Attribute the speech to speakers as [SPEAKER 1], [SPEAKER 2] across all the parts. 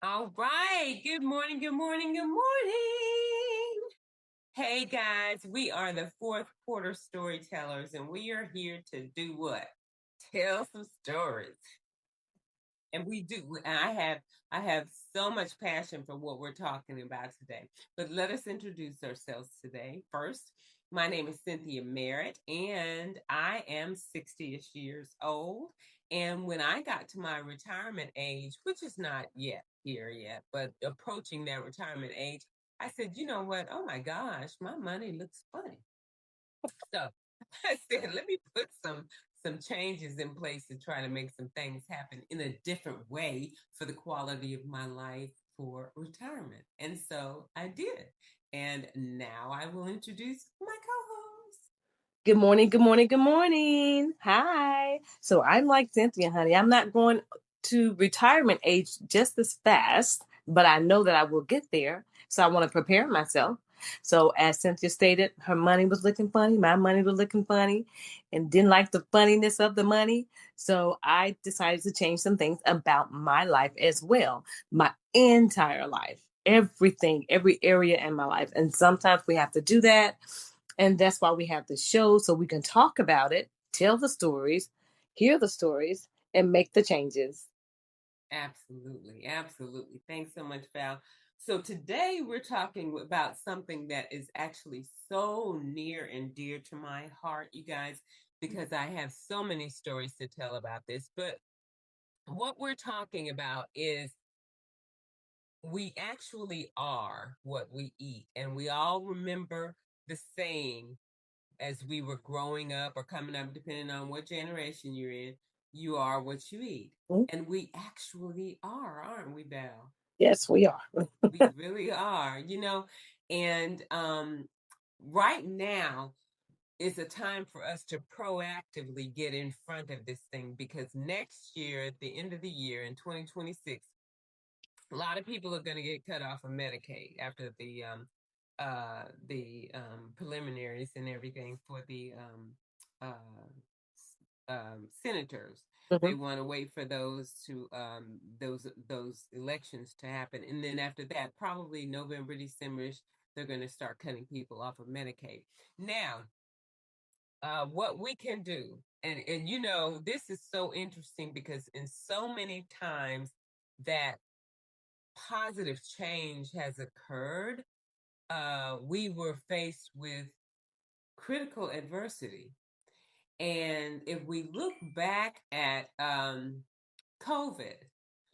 [SPEAKER 1] All right. Good morning. Good morning. Good morning. Hey guys, we are the fourth quarter storytellers, and we are here to do what? Tell some stories. And we do. And I have so much passion for what we're talking about today. But let us introduce ourselves today. First, my name is Cynthia Merritt, and I am 60ish years old. And when I got to my retirement age, which is not yet here yet, but approaching that retirement age, I said, you know what? Oh my gosh, my money looks funny. So I said, let me put some changes in place to try to make some things happen in a different way for the quality of my life for retirement. And so I did. And now I will introduce my co-host.
[SPEAKER 2] Good morning, good morning, good morning. Hi. So I'm like Cynthia, honey. I'm not going to retirement age just as fast, but I know that I will get there. So I want to prepare myself. So as Cynthia stated, her money was looking funny, my money was looking funny, and didn't like the funniness of the money. So I decided to change some things about my life as well. My entire life, everything, every area in my life. And sometimes we have to do that, and that's why we have the show, so we can talk about it, tell the stories, hear the stories, and make the changes.
[SPEAKER 1] Absolutely. Absolutely. Thanks so much, Val. So today we're talking about something that is actually so near and dear to my heart, you guys, because I have so many stories to tell about this. But what we're talking about is we actually are what we eat. And we all remember the saying as we were growing up or coming up, depending on what generation you're in, you are what you eat.
[SPEAKER 2] Mm.
[SPEAKER 1] And we actually are, aren't we, Belle?
[SPEAKER 2] Yes, we are.
[SPEAKER 1] We really are, And right now is a time for us to proactively get in front of this thing because next year, at the end of the year in 2026, a lot of people are going to get cut off of Medicaid after the preliminaries and everything for the senators. They
[SPEAKER 2] Mhm.
[SPEAKER 1] want to wait for those to those elections to happen, and then after that, probably November, December, they're going to start cutting people off of Medicaid. Now, what we can do, and this is so interesting because in so many times that positive change has occurred, we were faced with critical adversity. And if we look back at COVID,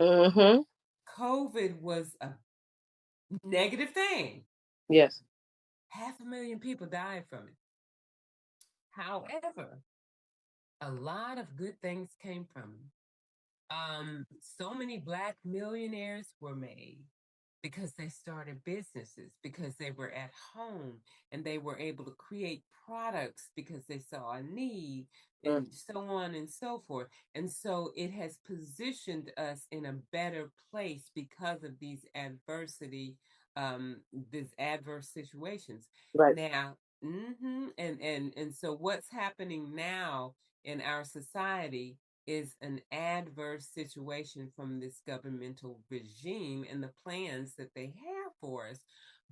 [SPEAKER 2] Mhm.
[SPEAKER 1] COVID was a negative thing.
[SPEAKER 2] Yes.
[SPEAKER 1] 500,000 people died from it. However, a lot of good things came from it. So many Black millionaires were made because they started businesses, because they were at home and they were able to create products because they saw a need,
[SPEAKER 2] Mm.
[SPEAKER 1] and so on and so forth. And so it has positioned us in a better place because of these adverse situations.
[SPEAKER 2] Right.
[SPEAKER 1] Now, and so what's happening now in our society is an adverse situation from this governmental regime and the plans that they have for us.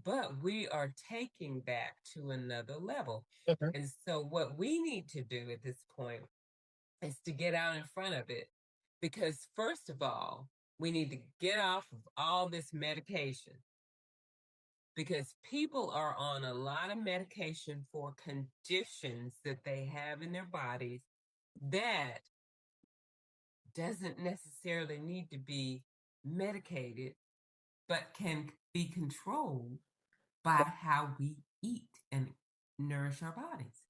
[SPEAKER 1] But we are taking back to another level.
[SPEAKER 2] Mhm.
[SPEAKER 1] And so, what we need to do at this point is to get out in front of it. Because, first of all, we need to get off of all this medication because people are on a lot of medication for conditions that they have in their bodies that doesn't necessarily need to be medicated, but can be controlled by how we eat and nourish our bodies.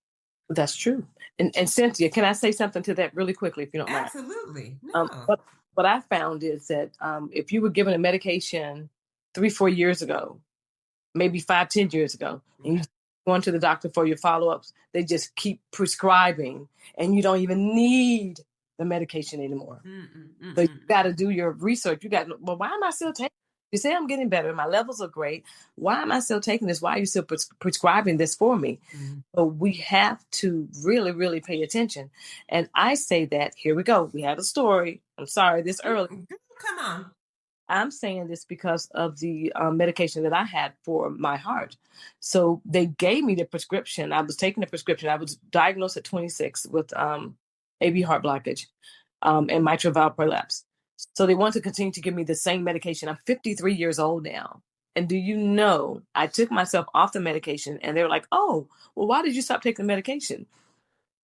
[SPEAKER 2] That's true. And Cynthia, can I say something to that really quickly, if you don't mind?
[SPEAKER 1] Absolutely.
[SPEAKER 2] Um,
[SPEAKER 1] No.
[SPEAKER 2] what what I found is that if you were given a medication 3, 4 years ago, maybe 5, 10 years ago, and you
[SPEAKER 1] Okay.
[SPEAKER 2] going to the doctor for your follow-ups, they just keep prescribing, and you don't even need the medication anymore.
[SPEAKER 1] Mm-mm,
[SPEAKER 2] So you
[SPEAKER 1] mm-mm,
[SPEAKER 2] got to
[SPEAKER 1] mm-mm.
[SPEAKER 2] do your research. You got, well, why am I still taking? You say I'm getting better. My levels are great. Why am I still taking this? Why are you still prescribing this for me?
[SPEAKER 1] Mm-hmm.
[SPEAKER 2] But we have to really, really pay attention. And I say that here we go. We have a story. I'm sorry, this early.
[SPEAKER 1] Girl, come on.
[SPEAKER 2] I'm saying this because of the medication that I had for my heart. So they gave me the prescription. I was taking the prescription. I was diagnosed at 26 with AV heart blockage and mitral valve prolapse. So they want to continue to give me the same medication. I'm 53 years old now. And do you know, I took myself off the medication and they were like, oh, well, why did you stop taking the medication?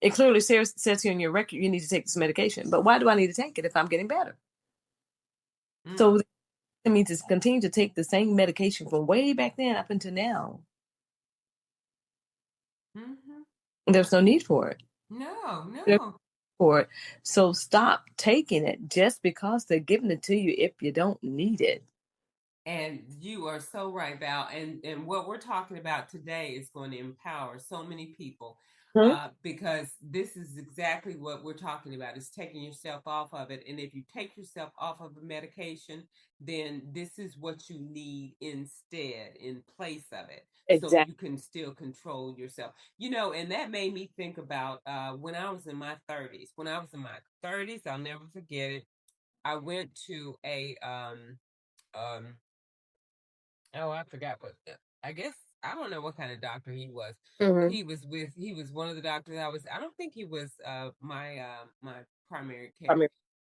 [SPEAKER 2] It clearly says here in your record you need to take this medication. But why do I need to take it if I'm getting better?
[SPEAKER 1] Mm.
[SPEAKER 2] So I mean to continue to take the same medication from way back then up until now.
[SPEAKER 1] Mm-hmm.
[SPEAKER 2] There's no need for it.
[SPEAKER 1] No,
[SPEAKER 2] There's
[SPEAKER 1] no.
[SPEAKER 2] no for it. So stop taking it just because they're giving it to you if you don't need it.
[SPEAKER 1] And you are so right, Val. And what we're talking about today is going to empower so many people,
[SPEAKER 2] Hmm?
[SPEAKER 1] because this is exactly what we're talking about: is taking yourself off of it. And if you take yourself off of a medication, then this is what you need instead, in place of it, so
[SPEAKER 2] Exactly.
[SPEAKER 1] you can still control yourself. And that made me think about when I was in my 30s. When I was in my 30s, I'll never forget it. I went to a um oh, I forgot what. I guess I don't know what kind of doctor he was, but
[SPEAKER 2] Mm-hmm.
[SPEAKER 1] he was one of the doctors I was. I don't think he was my primary
[SPEAKER 2] I
[SPEAKER 1] care.
[SPEAKER 2] mean,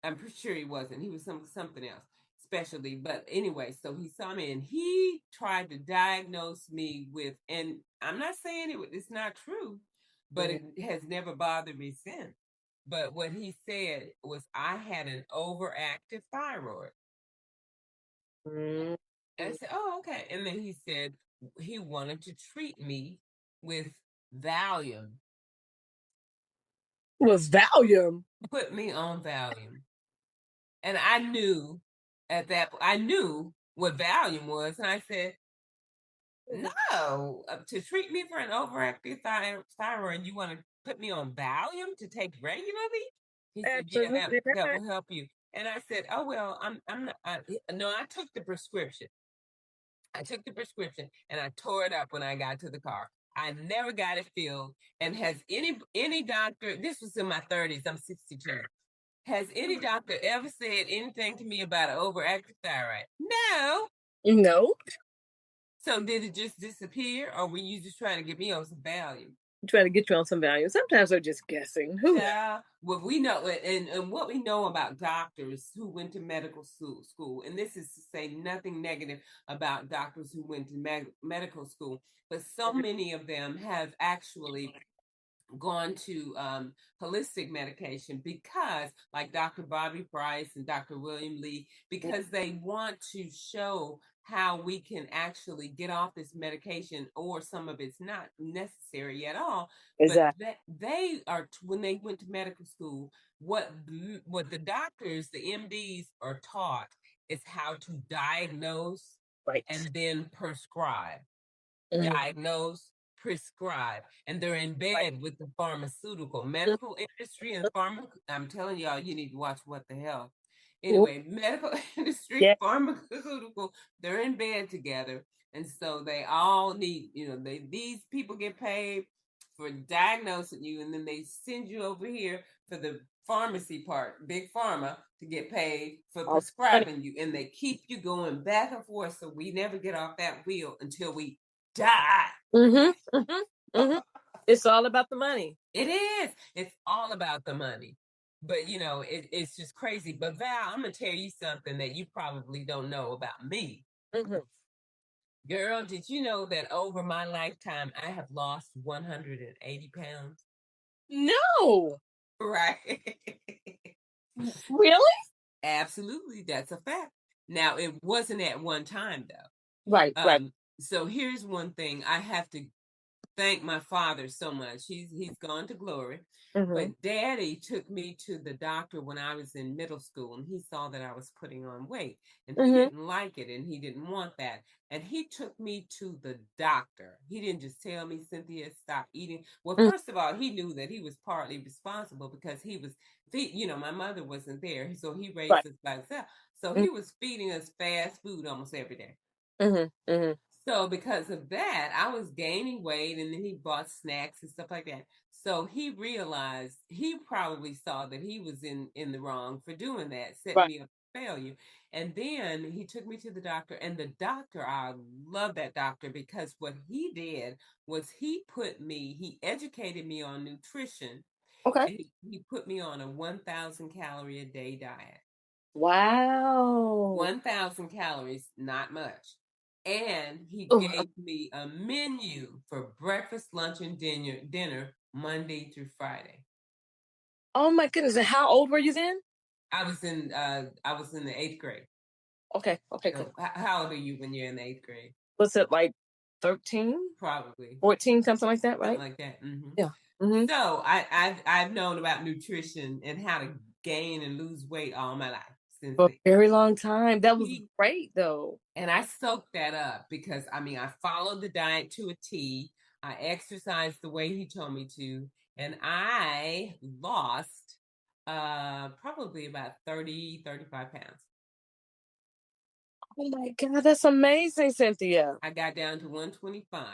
[SPEAKER 1] I'm pretty sure he wasn't. He was something else specialty. But anyway, so he saw me and he tried to diagnose me with, and I'm not saying it's not true, but it has never bothered me since. But what he said was I had an overactive thyroid.
[SPEAKER 2] mm-hmm.
[SPEAKER 1] And I said, "Oh, okay." And then he said he wanted to treat me with Valium,
[SPEAKER 2] Was Valium.
[SPEAKER 1] put me on Valium. And I knew at that I knew what Valium was, and I said, "No, to treat me for an overactive thyroid, you want to put me on Valium to take regularly?" He said, "Yeah, that
[SPEAKER 2] Absolutely
[SPEAKER 1] that
[SPEAKER 2] right.
[SPEAKER 1] will help you." And I said, "Oh well, I'm not." No, I took the prescription. I took the prescription and I tore it up when I got to the car. I never got it filled. And has any doctor? This was in my 30s. I'm 62. Has any doctor ever said anything to me about an overactive thyroid? No.
[SPEAKER 2] No,
[SPEAKER 1] So did it just disappear, or were you just trying to get me on some value?
[SPEAKER 2] trying to get you on some Valium. Sometimes they're just guessing. Who knows?
[SPEAKER 1] Yeah, what we know, and what we know about doctors who went to medical school, and this is to say nothing negative about doctors who went to medical school, but so many of them have actually gone to holistic medication because, like Dr. Bobby Price and Dr. William Lee, because they want to show how we can actually get off this medication, or some of it's not necessary at all. But
[SPEAKER 2] Exactly.
[SPEAKER 1] that they are, when they went to medical school, what the doctors, the MDs, are taught is how to diagnose
[SPEAKER 2] Right.
[SPEAKER 1] and then prescribe.
[SPEAKER 2] Mhm.
[SPEAKER 1] Diagnose, prescribe, and they're in
[SPEAKER 2] Right.
[SPEAKER 1] bed with the pharmaceutical medical industry and pharma. I'm telling y'all, you need to watch What the Hell.
[SPEAKER 2] Mhm.
[SPEAKER 1] Anyway, medical industry,
[SPEAKER 2] Yeah.
[SPEAKER 1] pharmaceutical, they're in bed together, and so they all need, these people get paid for diagnosing you, and then they send you over here for the pharmacy part, big pharma, to get paid for
[SPEAKER 2] All the money.
[SPEAKER 1] prescribing you, and they keep you going back and forth, so we never get off that wheel until we die.
[SPEAKER 2] Mhm. Mhm. Mhm. It's all about the money.
[SPEAKER 1] It is. It's all about the money. But it's just crazy. But Val, I'm gonna tell you something that you probably don't know about me.
[SPEAKER 2] Mhm.
[SPEAKER 1] Girl, did you know that over my lifetime I have lost 180 pounds?
[SPEAKER 2] No.
[SPEAKER 1] Right.
[SPEAKER 2] Really?
[SPEAKER 1] Absolutely. That's a fact. Now it wasn't at one time
[SPEAKER 2] Right.
[SPEAKER 1] though.
[SPEAKER 2] Right.
[SPEAKER 1] So here's one thing I have to thank my father so much. He's gone to glory.
[SPEAKER 2] Mhm.
[SPEAKER 1] But daddy took me to the doctor when I was in middle school, and he saw that I was putting on weight, and he
[SPEAKER 2] Mhm.
[SPEAKER 1] didn't like it, and he didn't want that. And he took me to the doctor. He didn't just tell me, Cynthia, stop eating. Well,
[SPEAKER 2] Mhm.
[SPEAKER 1] first of all, he knew that he was partly responsible because my mother wasn't there, so he
[SPEAKER 2] Right.
[SPEAKER 1] raised us by himself. So
[SPEAKER 2] Mhm.
[SPEAKER 1] he was feeding us fast food almost every day.
[SPEAKER 2] Mhm. Mhm.
[SPEAKER 1] So because of that, I was gaining weight, and then he bought snacks and stuff like that. So he realized, he probably saw that he was in the wrong for doing that, setting
[SPEAKER 2] Right.
[SPEAKER 1] me up fail you. And then he took me to the doctor, and the doctor, I love that doctor because what he did was he educated me on nutrition,
[SPEAKER 2] Okay.
[SPEAKER 1] and he put me on a 1,000 calorie a day diet.
[SPEAKER 2] Wow.
[SPEAKER 1] 1,000 calories, not much. And he
[SPEAKER 2] Oh,
[SPEAKER 1] gave me a menu for breakfast, lunch, and dinner Monday through Friday.
[SPEAKER 2] oh my goodness. And how old were you then?
[SPEAKER 1] I was in the eighth grade.
[SPEAKER 2] Okay. Okay. Good.
[SPEAKER 1] So how old are you when you're in the eighth grade?
[SPEAKER 2] Was it like 13,
[SPEAKER 1] Probably
[SPEAKER 2] 14, something like that,
[SPEAKER 1] something
[SPEAKER 2] right?
[SPEAKER 1] like that.
[SPEAKER 2] Yeah. Hmm.
[SPEAKER 1] So I've known about nutrition and how to gain and lose weight all my life since
[SPEAKER 2] For a
[SPEAKER 1] the
[SPEAKER 2] very long time. That was
[SPEAKER 1] he
[SPEAKER 2] great, though.
[SPEAKER 1] and I soaked that up because I mean I followed the diet to a T. I exercised the way he told me to, and I lost probably about 30, 35 pounds.
[SPEAKER 2] Oh my God, that's amazing, Cynthia.
[SPEAKER 1] I got down to 125.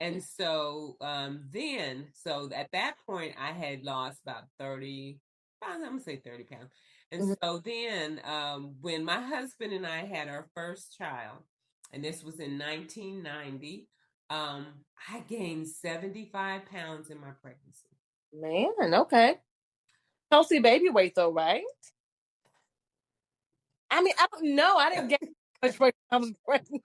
[SPEAKER 1] And so so at that point I had lost about 30, I'm gonna say 30 pounds. And
[SPEAKER 2] Mhm.
[SPEAKER 1] so then when my husband and I had our first child, and this was in 1990, I gained 75 pounds in my pregnancy.
[SPEAKER 2] Man, okay. Healthy baby weight, though, right? I mean, I don't know. I didn't get much weight when I was pregnant.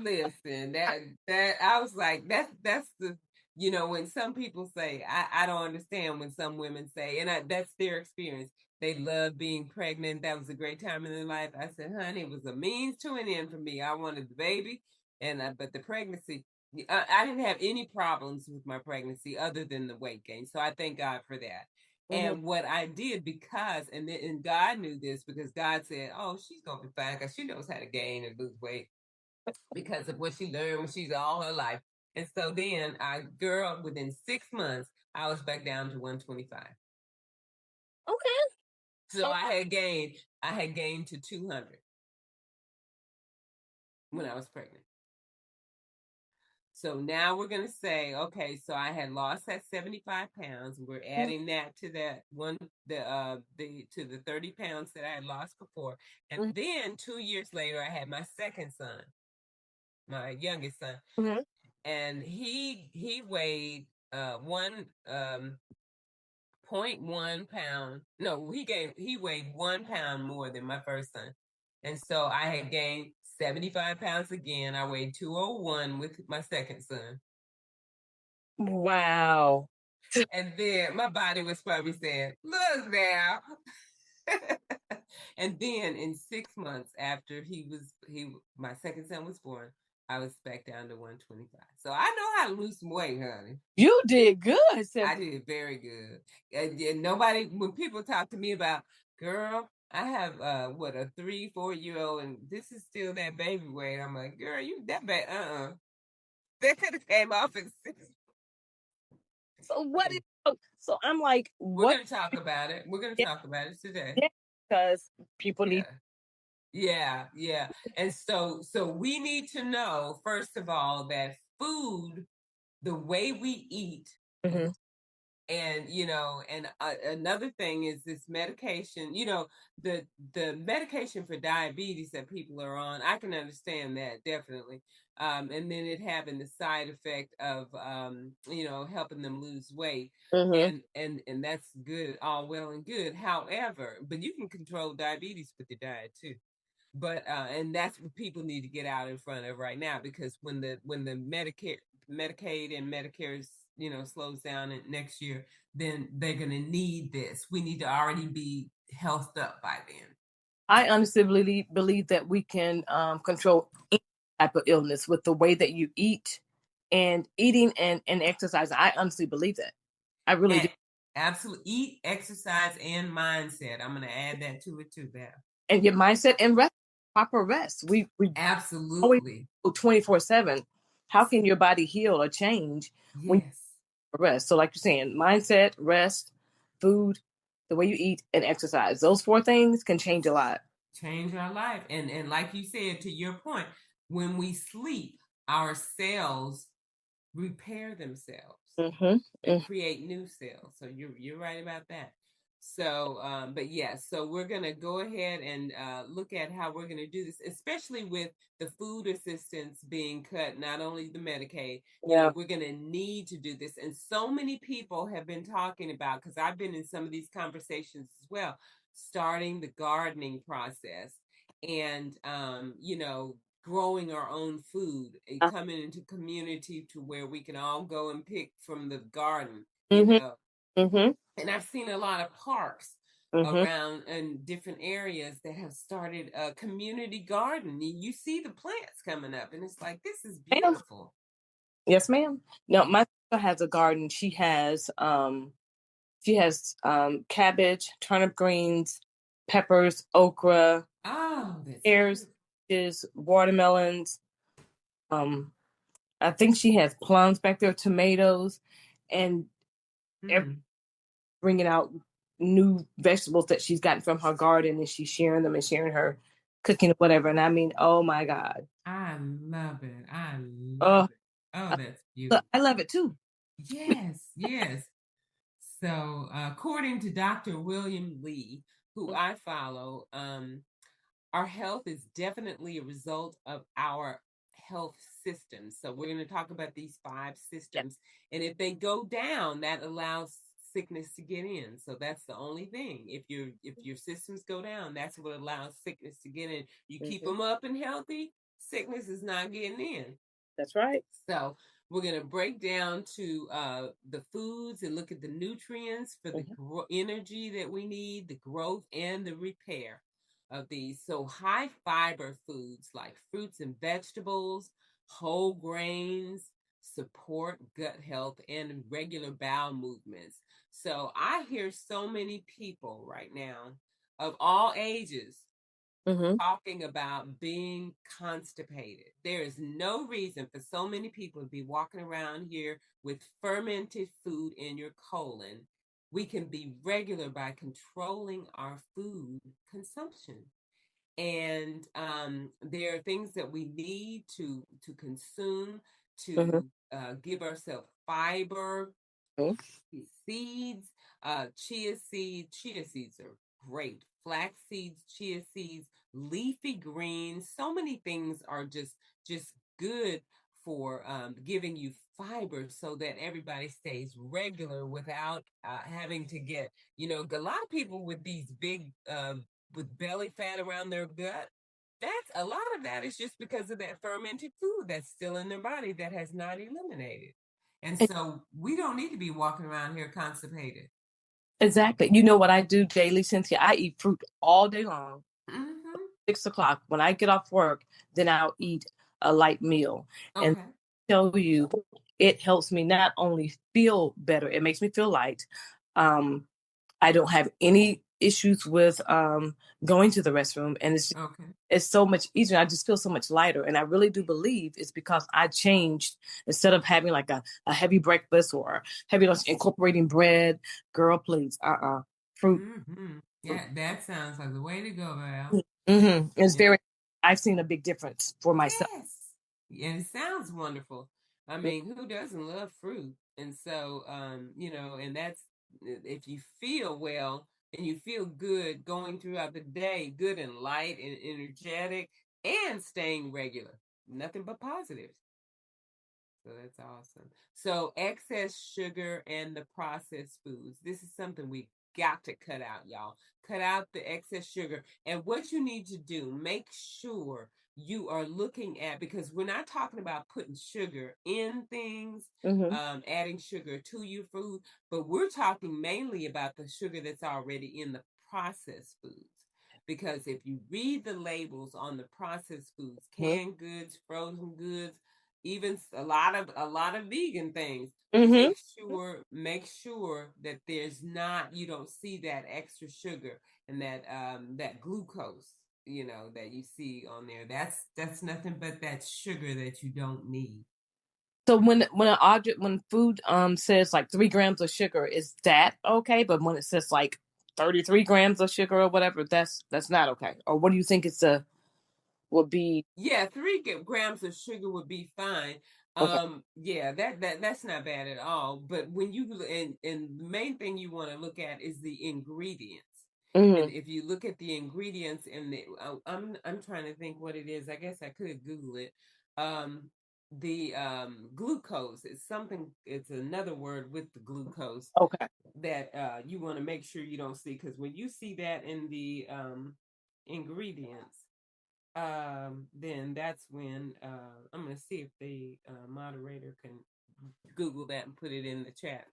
[SPEAKER 1] Listen, that I was like, that's the when some people say, I don't understand when some women say, and that's their experience. They love being pregnant. That was a great time in their life. I said, honey, it was a means to an end for me. I wanted the baby, but the pregnancy, I didn't have any problems with my pregnancy other than the weight gain. So I thank God for that.
[SPEAKER 2] Mhm.
[SPEAKER 1] And what I did and God knew this because God said, oh, she's gonna be fine because she knows how to gain and lose weight because of what she learned when she's all her life. And so then girl, within 6 months, I was back down to 125.
[SPEAKER 2] Okay.
[SPEAKER 1] So I had gained to 200 when I was pregnant. So now we're gonna say, okay, so I had lost that 75 pounds. We're adding that to that one, the to the 30 pounds that I had lost before. And
[SPEAKER 2] Mhm.
[SPEAKER 1] then 2 years later, I had my second son, my youngest son,
[SPEAKER 2] Mhm.
[SPEAKER 1] and he weighed 1.1 pound. No, he weighed 1 pound more than my first son. And so I had gained 75 pounds again. I weighed 201 with my second son.
[SPEAKER 2] Wow.
[SPEAKER 1] And then my body was probably saying, look now. And then in 6 months after my second son was born, I was back down to 125. So I know how to lose some weight, honey.
[SPEAKER 2] You did good,
[SPEAKER 1] I
[SPEAKER 2] Cynthia.
[SPEAKER 1] did very good. And nobody, when people talk to me about, girl, I have a 3, 4 year old, and this is still that baby weight. I'm like, girl, you that bad? That could have came off in 6.
[SPEAKER 2] So what is so I'm like,
[SPEAKER 1] We're
[SPEAKER 2] what
[SPEAKER 1] gonna talk about it. We're gonna
[SPEAKER 2] yeah,
[SPEAKER 1] talk about it today.
[SPEAKER 2] yeah, because people need
[SPEAKER 1] Yeah. Yeah, yeah. And so we need to know first of all that food, the way we eat,
[SPEAKER 2] Mhm.
[SPEAKER 1] and another thing is this medication, the medication for diabetes that people are on. I can understand that, definitely. And then it having the side effect of helping them lose weight,
[SPEAKER 2] Mhm.
[SPEAKER 1] and that's good, all well and good. However, but you can control diabetes with your diet too. But and that's what people need to get out in front of right now, because when the Medicaid and Medicare's slows down in next year, then they're going to need this. We need to already be healthed up by then.
[SPEAKER 2] I honestly believe that we can control any type of illness with the way that you eat and eating and exercise. I honestly believe that. I really do.
[SPEAKER 1] And absolutely, eat, exercise, and mindset. I'm going to add that to it too, Beth.
[SPEAKER 2] And your mindset and rest, proper rest. We always
[SPEAKER 1] Absolutely.
[SPEAKER 2] go 24/7. How can your body heal or change when
[SPEAKER 1] Yes.
[SPEAKER 2] you rest? So, like you're saying, mindset, rest, food, the way you eat, and exercise. Those four things can change a lot.
[SPEAKER 1] Change our life. And like you said, to your point, when we sleep, our cells repair themselves
[SPEAKER 2] Mm-hmm.
[SPEAKER 1] and create new cells. So you're right about that. But yes, so we're going to go ahead and look at how we're going to do this, especially with the food assistance being cut, not only the Medicaid.
[SPEAKER 2] Yeah.
[SPEAKER 1] We're going to need to do this. And so many people have been talking about, because I've been in some of these conversations as well, starting the gardening process and, growing our own food and coming into community to where we can all go and pick from the garden, you
[SPEAKER 2] Mm-hmm.
[SPEAKER 1] know
[SPEAKER 2] Mm-hmm.
[SPEAKER 1] and I've seen a lot of parks
[SPEAKER 2] Mm-hmm.
[SPEAKER 1] around in different areas that have started a community garden. You see the plants coming up, and it's like, this is
[SPEAKER 2] Ma'am.
[SPEAKER 1] beautiful.
[SPEAKER 2] Yes, ma'am. No,
[SPEAKER 1] Yeah.
[SPEAKER 2] my sister has a garden. She has cabbage, turnip greens, peppers, okra,
[SPEAKER 1] Oh, that's
[SPEAKER 2] pears,
[SPEAKER 1] beautiful.
[SPEAKER 2] is watermelons. Um, I think she has plums back there, tomatoes, and every
[SPEAKER 1] Mm,
[SPEAKER 2] bringing out new vegetables that she's gotten from her garden, and she's sharing them and sharing her cooking or whatever. And I mean, oh my God,
[SPEAKER 1] I love it. I love
[SPEAKER 2] oh,
[SPEAKER 1] it. Oh,
[SPEAKER 2] I,
[SPEAKER 1] that's beautiful.
[SPEAKER 2] I love it too.
[SPEAKER 1] Yes, yes. So, according to Dr. William Lee, who I follow, our health is definitely a result of our health systems. So we're going to talk about these five
[SPEAKER 2] Yeah.
[SPEAKER 1] systems. And if they go down, that allows sickness to get in. So that's the only thing. If your systems go down, that's what allows sickness to get in. You keep
[SPEAKER 2] Mhm.
[SPEAKER 1] them up and healthy, sickness is not getting in.
[SPEAKER 2] That's right.
[SPEAKER 1] So we're going to break down to the foods and look at the nutrients for the
[SPEAKER 2] Mhm.
[SPEAKER 1] energy that we need, the growth, and the repair of these. So high fiber foods like fruits and vegetables, whole grains support gut health and regular bowel movements. So I hear so many people right now of all ages
[SPEAKER 2] Mhm.
[SPEAKER 1] talking about being constipated. There is no reason for so many people to be walking around here with fermented food in your colon. We can be regular by controlling our food consumption. And there are things that we need to consume
[SPEAKER 2] Mhm.
[SPEAKER 1] to give ourselves fiber,
[SPEAKER 2] Mhm.
[SPEAKER 1] seeds, chia seeds are great. Flax seeds, chia seeds, leafy greens. So many things are just good for giving you fiber so that everybody stays regular without having to get, a lot of people with these big with belly fat around their gut. That's a lot of that is just because of that fermented food that's still in their body that has not eliminated. And so we don't need to be walking around here constipated.
[SPEAKER 2] Exactly. You know what I do daily, Cynthia? I eat fruit all day long.
[SPEAKER 1] Mm-hmm.
[SPEAKER 2] 6 o'clock. When I get off work, then I'll eat a light meal. And
[SPEAKER 1] Okay.
[SPEAKER 2] tell you, it helps me not only feel better, it makes me feel light. Um, I don't have any issues with going to the restroom, and
[SPEAKER 1] Okay.
[SPEAKER 2] it's so much easier. I just feel so much lighter, and I really do believe it's because I changed. Instead of having like a heavy breakfast or heavy lunch, incorporating bread. Girl, please, fruit,
[SPEAKER 1] Mm-hmm.
[SPEAKER 2] fruit.
[SPEAKER 1] Yeah, that sounds like the way to go, Val.
[SPEAKER 2] It's
[SPEAKER 1] Yeah.
[SPEAKER 2] very. I've seen a big difference for myself.
[SPEAKER 1] Yes. And it sounds wonderful. I mean, who doesn't love fruit? And so, and that's if you feel well and you feel good going throughout the day, good and light and energetic and staying regular. Nothing but positives. So that's awesome. So excess sugar and the processed foods. This is something we got to cut out, y'all. Cut out the excess sugar. And what you need to do, make sure you are looking at, because we're not talking about putting sugar in things,
[SPEAKER 2] Mm-hmm.
[SPEAKER 1] adding sugar to your food, but we're talking mainly about the sugar that's already in the processed foods. Because if you read the labels on the processed foods, canned goods, frozen goods, even a lot of vegan things,
[SPEAKER 2] Mm-hmm.
[SPEAKER 1] make sure that there's not, you don't see that extra sugar and that glucose, that you see on there. That's nothing but that sugar that you don't need.
[SPEAKER 2] So when an object when food says like 3 grams of sugar, is that okay? But when it says like 33 grams of sugar or whatever, that's not okay. Or what do you think it's a would be?
[SPEAKER 1] Yeah, 3 grams of sugar would be fine.
[SPEAKER 2] Okay.
[SPEAKER 1] Yeah, that's not bad at all. But when you and the main thing you want to look at is the ingredients. And
[SPEAKER 2] Mm-hmm.
[SPEAKER 1] if you look at the ingredients in the, I'm trying to think what it is. I guess I could Google it. The glucose is something. It's another word with the glucose
[SPEAKER 2] Okay.
[SPEAKER 1] that you want to make sure you don't see, because when you see that in the ingredients, then that's when I'm going to see if the moderator can Google that and put it in the chat.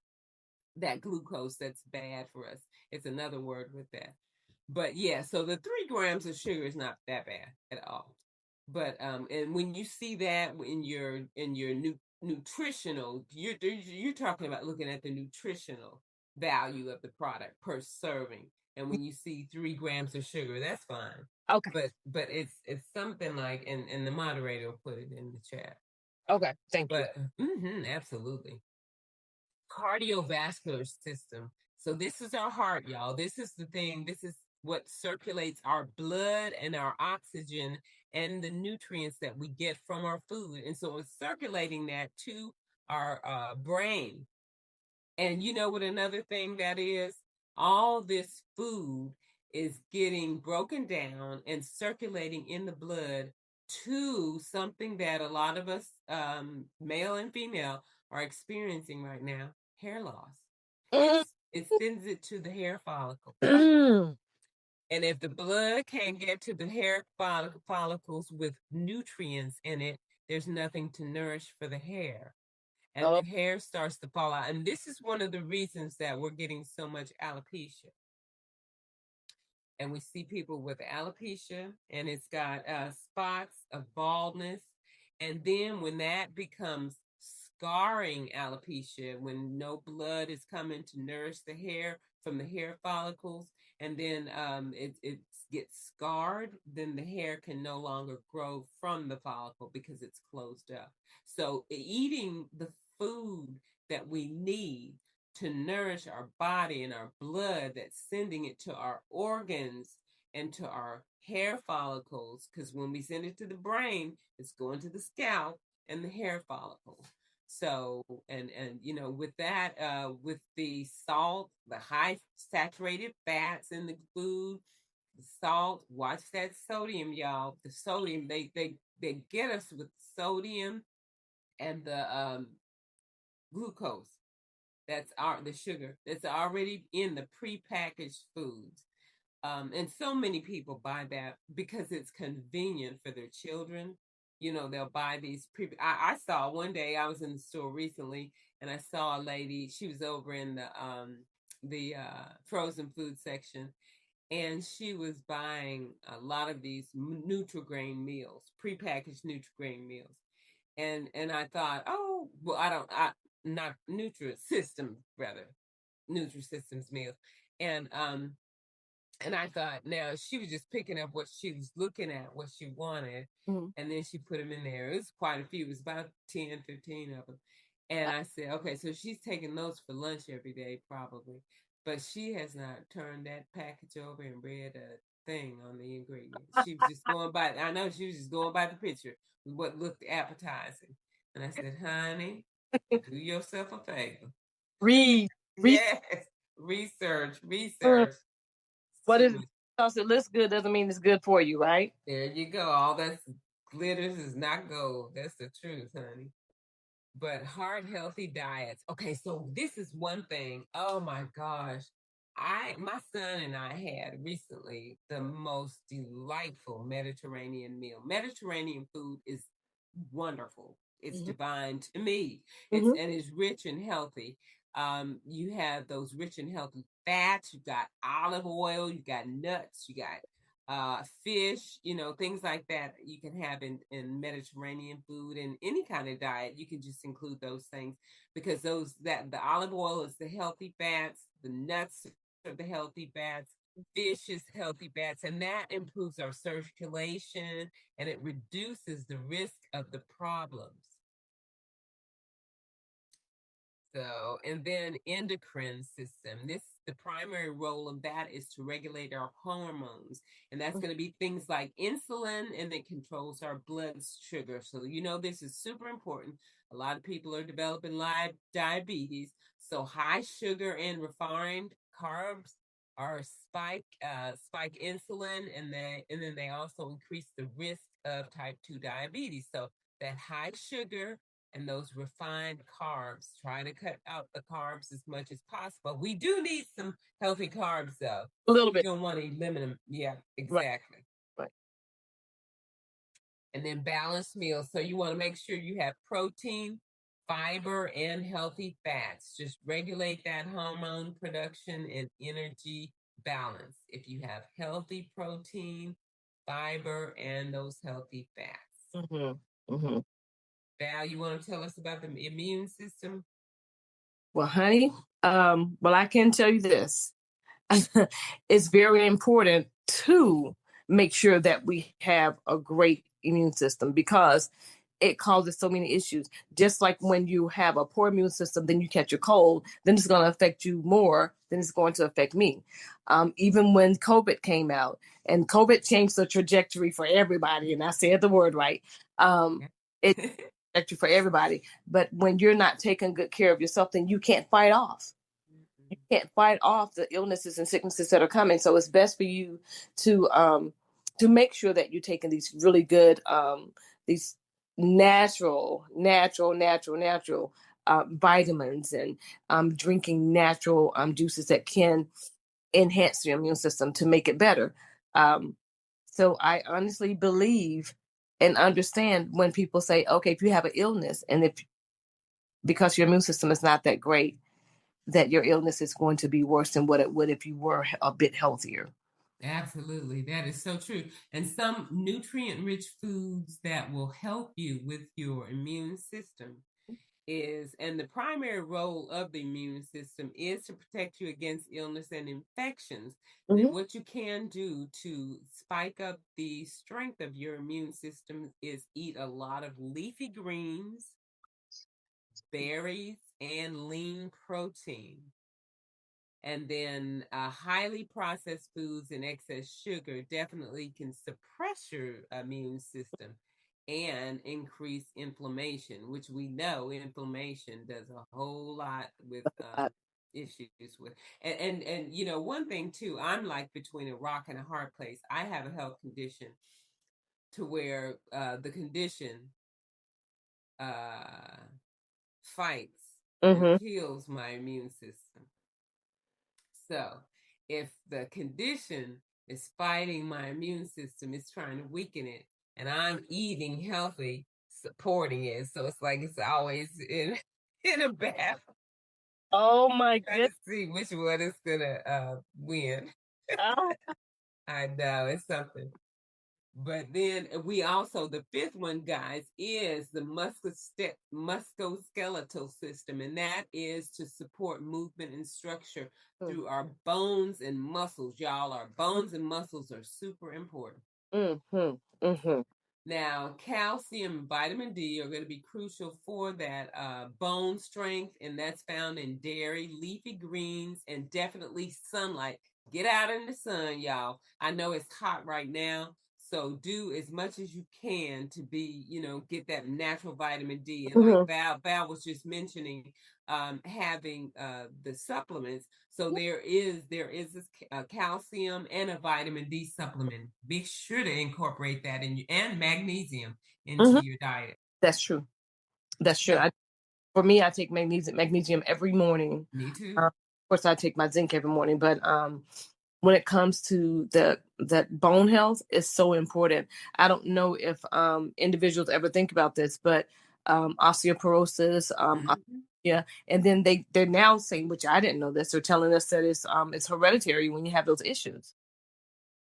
[SPEAKER 1] That glucose that's bad for us. It's another word with that. But yeah, so the 3 grams of sugar is not that bad at all. But and when you see that in your nutritional, you're talking about looking at the nutritional value of the product per serving. And when you see 3 grams of sugar, that's fine.
[SPEAKER 2] Okay.
[SPEAKER 1] But it's something like, and the moderator will put it in the chat.
[SPEAKER 2] Okay. Thank you.
[SPEAKER 1] But absolutely. Cardiovascular system. So this is our heart, y'all. This is the thing. This is what circulates our blood and our oxygen and the nutrients that we get from our food. And so it's circulating that to our brain. And you know what another thing that is? All this food is getting broken down and circulating in the blood to something that a lot of us, male and female, are experiencing right now: hair loss. It sends it to the hair follicle.
[SPEAKER 2] Mm.
[SPEAKER 1] And if the blood can't get to the hair follicles with nutrients in it, there's nothing to nourish for the hair, and
[SPEAKER 2] Oh.
[SPEAKER 1] the hair starts to fall out. And this is one of the reasons that we're getting so much alopecia. And we see people with alopecia, and it's got spots of baldness. And then when that becomes scarring alopecia, when no blood is coming to nourish the hair from the hair follicles, and then it gets scarred, then the hair can no longer grow from the follicle because it's closed up. So eating the food that we need to nourish our body and our blood, that's sending it to our organs and to our hair follicles, because when we send it to the brain, it's going to the scalp and the hair follicles. So and you know, with that, with the salt, the high saturated fats in the food, the salt, watch that sodium, y'all. The sodium, they get us with sodium and the glucose. That's the sugar that's already in the prepackaged foods. And so many people buy that because it's convenient for their children. You know, they'll buy these I saw one day, I was in the store recently, and I saw a lady. She was over in the frozen food section, and she was buying a lot of these Nutrigrain meals, prepackaged Nutrigrain meals. And I thought, oh well, I not Nutrisystem, rather, Nutrisystems meals. And and I thought, now she was just picking up what she was looking at, what she wanted,
[SPEAKER 2] Mhm.
[SPEAKER 1] and then she put them in there. It was quite a few. It was about 10, 15 of them. And I said, okay, so she's taking those for lunch every day, probably. But she has not turned that package over and read a thing on the ingredients. She was just going by, I know she was just going by the picture, what looked appetizing. And I said, honey, do yourself a favor.
[SPEAKER 2] Read. Read.
[SPEAKER 1] Yes, research,
[SPEAKER 2] Mm.
[SPEAKER 1] research.
[SPEAKER 2] What
[SPEAKER 1] She
[SPEAKER 2] is
[SPEAKER 1] was
[SPEAKER 2] because it looks good doesn't mean it's good for you, right?
[SPEAKER 1] There you go. All that glitters is not gold. That's the truth, honey. But heart healthy diets. Okay, so this is one thing. Oh my gosh. My son and I had recently the most delightful Mediterranean meal. Mediterranean food is wonderful. It's
[SPEAKER 2] Mm-hmm.
[SPEAKER 1] divine to me.
[SPEAKER 2] Mm-hmm.
[SPEAKER 1] It's rich and healthy. You have those rich and healthy fats. You got olive oil. You got nuts. You got fish, you know, things like that you can have in Mediterranean food, and any kind of diet. You can just include those things, because the olive oil is the healthy fats, the nuts are the healthy fats, fish is healthy fats, and that improves our circulation and it reduces the risk of the problems. So, and then endocrine system. The primary role of that is to regulate our hormones. And that's going to be things like insulin, and it controls our blood sugar. So, this is super important. A lot of people are developing live diabetes. So, high sugar and refined carbs are spike insulin, and then they also increase the risk of type 2 diabetes. So, that high sugar and those refined carbs. Try to cut out the carbs as much as possible. We do need some healthy carbs, though.
[SPEAKER 2] A little
[SPEAKER 1] You
[SPEAKER 2] bit.
[SPEAKER 1] don't want to eliminate them. Yeah,
[SPEAKER 2] Right.
[SPEAKER 1] exactly.
[SPEAKER 2] Right.
[SPEAKER 1] And then balanced meals. So you want to make sure you have protein, fiber, and healthy fats. Just regulate that hormone production and energy balance. If you have healthy protein, fiber, and those healthy fats.
[SPEAKER 2] Mm-hmm. Mm-hmm.
[SPEAKER 1] Val, you want to tell us about the immune system?
[SPEAKER 2] Well, honey, well, I can tell you this. It's very important to make sure that we have a great immune system because it causes so many issues. Just like when you have a poor immune system, then you catch a cold, then it's going to affect you more than it's going to affect me. Even when COVID came out, and COVID changed the trajectory for everybody, and I said the word right. It trajectory for everybody. But when you're not taking good care of yourself, then you can't fight off. You can't fight off the illnesses and sicknesses that are coming. So it's best for you to make sure that you're taking these really good these natural vitamins and drinking natural juices that can enhance your immune system to make it better. Um, so I honestly believe and understand when people say, okay, if you have an illness and if because your immune system is not that great, that your illness is going to be worse than what it would if you were a bit healthier.
[SPEAKER 1] Absolutely. That is so true. And some nutrient rich foods that will help you with your immune system and the primary role of the immune system is to protect you against illness and infections.
[SPEAKER 2] Mm-hmm.
[SPEAKER 1] What you can do to spike up the strength of your immune system is eat a lot of leafy greens, berries, and lean protein. And then highly processed foods and excess sugar definitely can suppress your immune system and increase inflammation, which we know inflammation does a whole lot with issues with. And one thing too, I'm like between a rock and a hard place. I have a health condition to where the condition uh, fights and
[SPEAKER 2] Mm-hmm.
[SPEAKER 1] kills my immune system. So, if the condition is fighting my immune system, it's trying to weaken it, and I'm eating healthy, supporting it. So it's like it's always in in a battle,
[SPEAKER 2] Oh my
[SPEAKER 1] trying to
[SPEAKER 2] goodness.
[SPEAKER 1] see which one is gonna win.
[SPEAKER 2] Oh.
[SPEAKER 1] I know it's something. But then we also, the fifth one, guys, is the musculoskeletal system, and that is to support movement and structure through our bones and muscles. Y'all, our bones and muscles are super important.
[SPEAKER 2] Mm-hmm. Mm-hmm.
[SPEAKER 1] Now, calcium and vitamin D are going to be crucial for that bone strength, and that's found in dairy, leafy greens, and definitely sunlight. Get out in the sun, y'all. I know it's hot right now, so do as much as you can to be, get that natural vitamin D. And like
[SPEAKER 2] Mm-hmm.
[SPEAKER 1] Val was just mentioning, having the supplements. So there is this calcium and a vitamin D supplement. Be sure to incorporate that and magnesium into
[SPEAKER 2] Mm-hmm.
[SPEAKER 1] your diet.
[SPEAKER 2] That's true. That's true.
[SPEAKER 1] So
[SPEAKER 2] For me, I take magnesium every morning.
[SPEAKER 1] me too.
[SPEAKER 2] Of course, I take my zinc every morning, but when it comes to the that bone health is so important. I don't know if individuals ever think about this, but osteoporosis,
[SPEAKER 1] Mhm.
[SPEAKER 2] yeah, and then they're now saying, which I didn't know this, they're telling us that it's hereditary when you have those issues.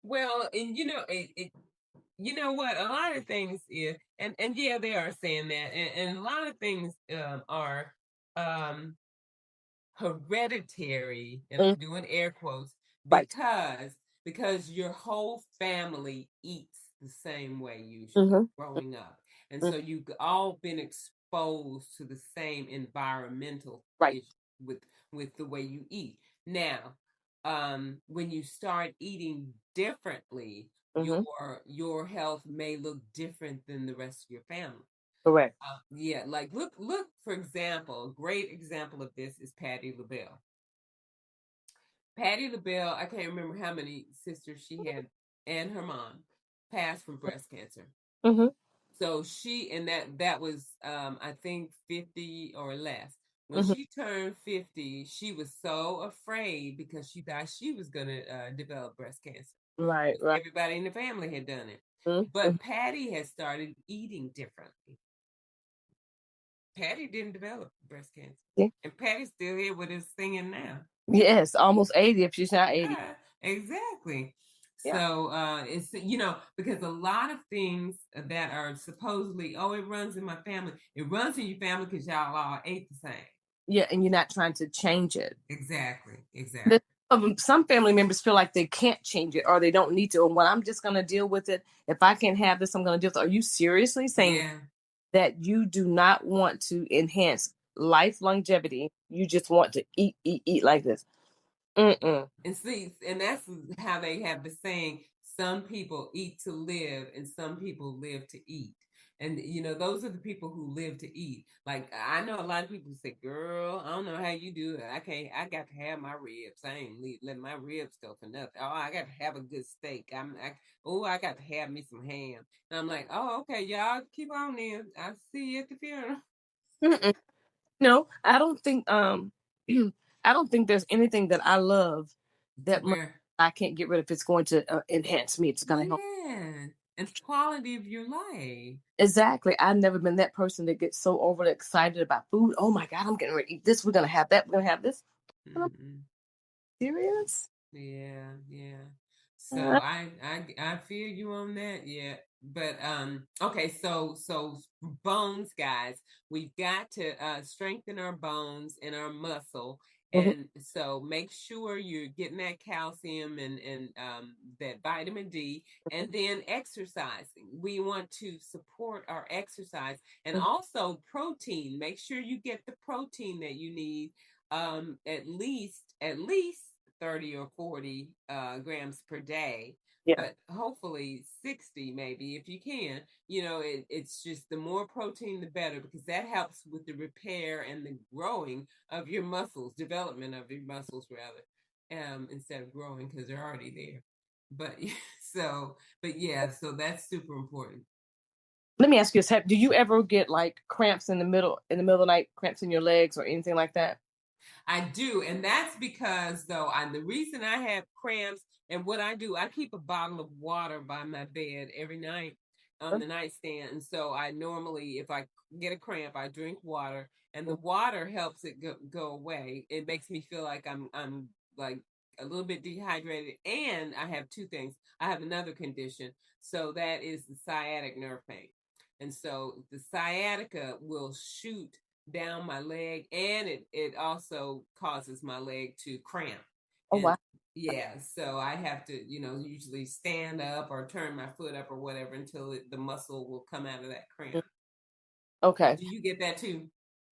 [SPEAKER 1] Well, and you know what? A lot of things is, and yeah, they are saying that, and a lot of things are um hereditary, and
[SPEAKER 2] Mm,
[SPEAKER 1] I'm doing air quotes
[SPEAKER 2] right.
[SPEAKER 1] because your whole family eats the same way usually
[SPEAKER 2] Mm-hmm.
[SPEAKER 1] growing up, and so you've all been exposed to the same environmental
[SPEAKER 2] Right.
[SPEAKER 1] issue with the way you eat. Now, when you start eating differently,
[SPEAKER 2] Mm-hmm.
[SPEAKER 1] your health may look different than the rest of your family.
[SPEAKER 2] Correct.
[SPEAKER 1] Yeah, like look for example, a great example of this is Patty LaBelle. Patty LaBelle, I can't remember how many sisters she had, and her mom passed from breast cancer.
[SPEAKER 2] Mm-hmm.
[SPEAKER 1] So she and that was I think 50 or less. When
[SPEAKER 2] Mm-hmm.
[SPEAKER 1] she turned 50, she was so afraid because she thought she was going to develop breast cancer.
[SPEAKER 2] Right. Right.
[SPEAKER 1] Everybody in the family had done it.
[SPEAKER 2] Mm-hmm.
[SPEAKER 1] But Patty had started eating differently. Patty didn't develop breast cancer.
[SPEAKER 2] Yeah.
[SPEAKER 1] And Patty's still here with us singing now.
[SPEAKER 2] Yes, almost 80 if she's not 80.
[SPEAKER 1] Yeah, exactly.
[SPEAKER 2] Yeah.
[SPEAKER 1] So it's because a lot of things that are supposedly, oh, it runs in my family. It runs in your family because y'all all ate the same.
[SPEAKER 2] Yeah, and you're not trying to change it.
[SPEAKER 1] Exactly. Exactly.
[SPEAKER 2] The, some family members feel like they can't change it or they don't need to. And well, I'm just going to deal with it. If I can't have this, I'm going to deal with it. Are you seriously saying
[SPEAKER 1] Yeah.
[SPEAKER 2] that you do not want to enhance life longevity? You just want to eat, eat, eat like this? Mm-mm.
[SPEAKER 1] And see, and that's how they have the saying, some people eat to live and some people live to eat. And those are the people who live to eat. Like I know a lot of people say, "Girl, I don't know how you do it. I can't. I got to have my ribs. I ain't letting my ribs go for nothing. Oh, I got to have a good steak. I got to have me some ham." And I'm like, "Oh, okay, y'all keep on in. I'll see you at the funeral."
[SPEAKER 2] Mm-mm. No, I don't think I don't think there's anything that I love
[SPEAKER 1] To
[SPEAKER 2] that much
[SPEAKER 1] where,
[SPEAKER 2] I can't get rid of. It's going to enhance me. It's going to help.
[SPEAKER 1] yeah, and the quality of your life.
[SPEAKER 2] Exactly. I've never been that person that gets so overly excited about food. Oh my God, I'm getting ready to eat this. We're going to have that. We're going to have this. I'm
[SPEAKER 1] Mm-mm.
[SPEAKER 2] serious.
[SPEAKER 1] Yeah, yeah. So
[SPEAKER 2] Uh,
[SPEAKER 1] I feel you on that. Yeah. But okay, so bones, guys, we've got to strengthen our bones and our muscle.
[SPEAKER 2] mhm,
[SPEAKER 1] And so make sure you're getting that calcium and that vitamin D, and then exercising. We want to support our exercise, and
[SPEAKER 2] mhm.
[SPEAKER 1] also protein. Make sure you get the protein that you need, at least 30 or 40 grams per day,
[SPEAKER 2] Yeah.
[SPEAKER 1] but hopefully 60 maybe if you can. It's just the more protein the better, because that helps with the repair and the growing of your muscles, development of your muscles rather, instead of growing because they're already there. But but yeah, so that's super important.
[SPEAKER 2] Let me ask you this: do you ever get like cramps in the middle of the night, cramps in your legs or anything like that?
[SPEAKER 1] I do, and that's because though the reason I have cramps, and what I do, I keep a bottle of water by my bed every night on the nightstand. And so I normally, if I get a cramp, I drink water, and the water helps it go away. It makes me feel like I'm like a little bit dehydrated, and I have two things. I have another condition, so that is the sciatic nerve pain. And so the sciatica will shoot down my leg, and it also causes my leg to cramp.
[SPEAKER 2] Oh
[SPEAKER 1] And
[SPEAKER 2] wow.
[SPEAKER 1] yeah, so I have to usually stand up or turn my foot up or whatever until the muscle will come out of that cramp.
[SPEAKER 2] Okay.
[SPEAKER 1] Do you get that too?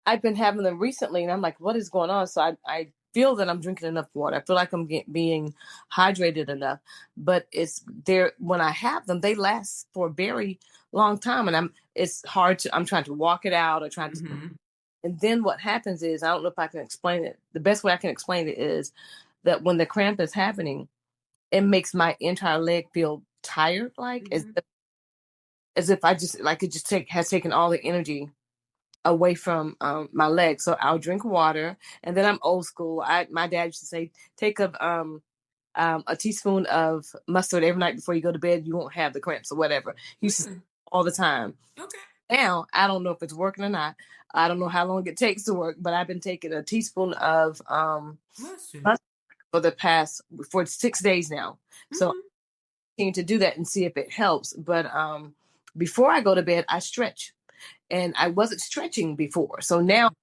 [SPEAKER 2] I've been having them recently, and I'm like, what is going on? So I feel that I'm drinking enough water. I feel like I'm being hydrated enough, but it's there when I have them, they last for a very long time, and it's hard to. I'm trying to walk it out or trying to.
[SPEAKER 1] Mm-hmm.
[SPEAKER 2] And then what happens is, I don't know if I can explain it. The best way I can explain it is that when the cramp is happening, it makes my entire leg feel tired, like
[SPEAKER 1] Mm-hmm.
[SPEAKER 2] as if I just like it just has taken all the energy away from my legs. So I'll drink water, and then I'm old school. My dad used to say, take a teaspoon of mustard every night before you go to bed. You won't have the cramps or whatever. He used to say
[SPEAKER 1] Really?
[SPEAKER 2] all the time.
[SPEAKER 1] Okay.
[SPEAKER 2] Now I don't know if it's working or not. I don't know how long it takes to work, but I've been taking a teaspoon of
[SPEAKER 1] Mustard.
[SPEAKER 2] mustard for 6 days now. So I
[SPEAKER 1] Mm-hmm.
[SPEAKER 2] continue to do that and see if it helps. But before I go to bed, I stretch, and I wasn't stretching before. So now
[SPEAKER 1] Okay.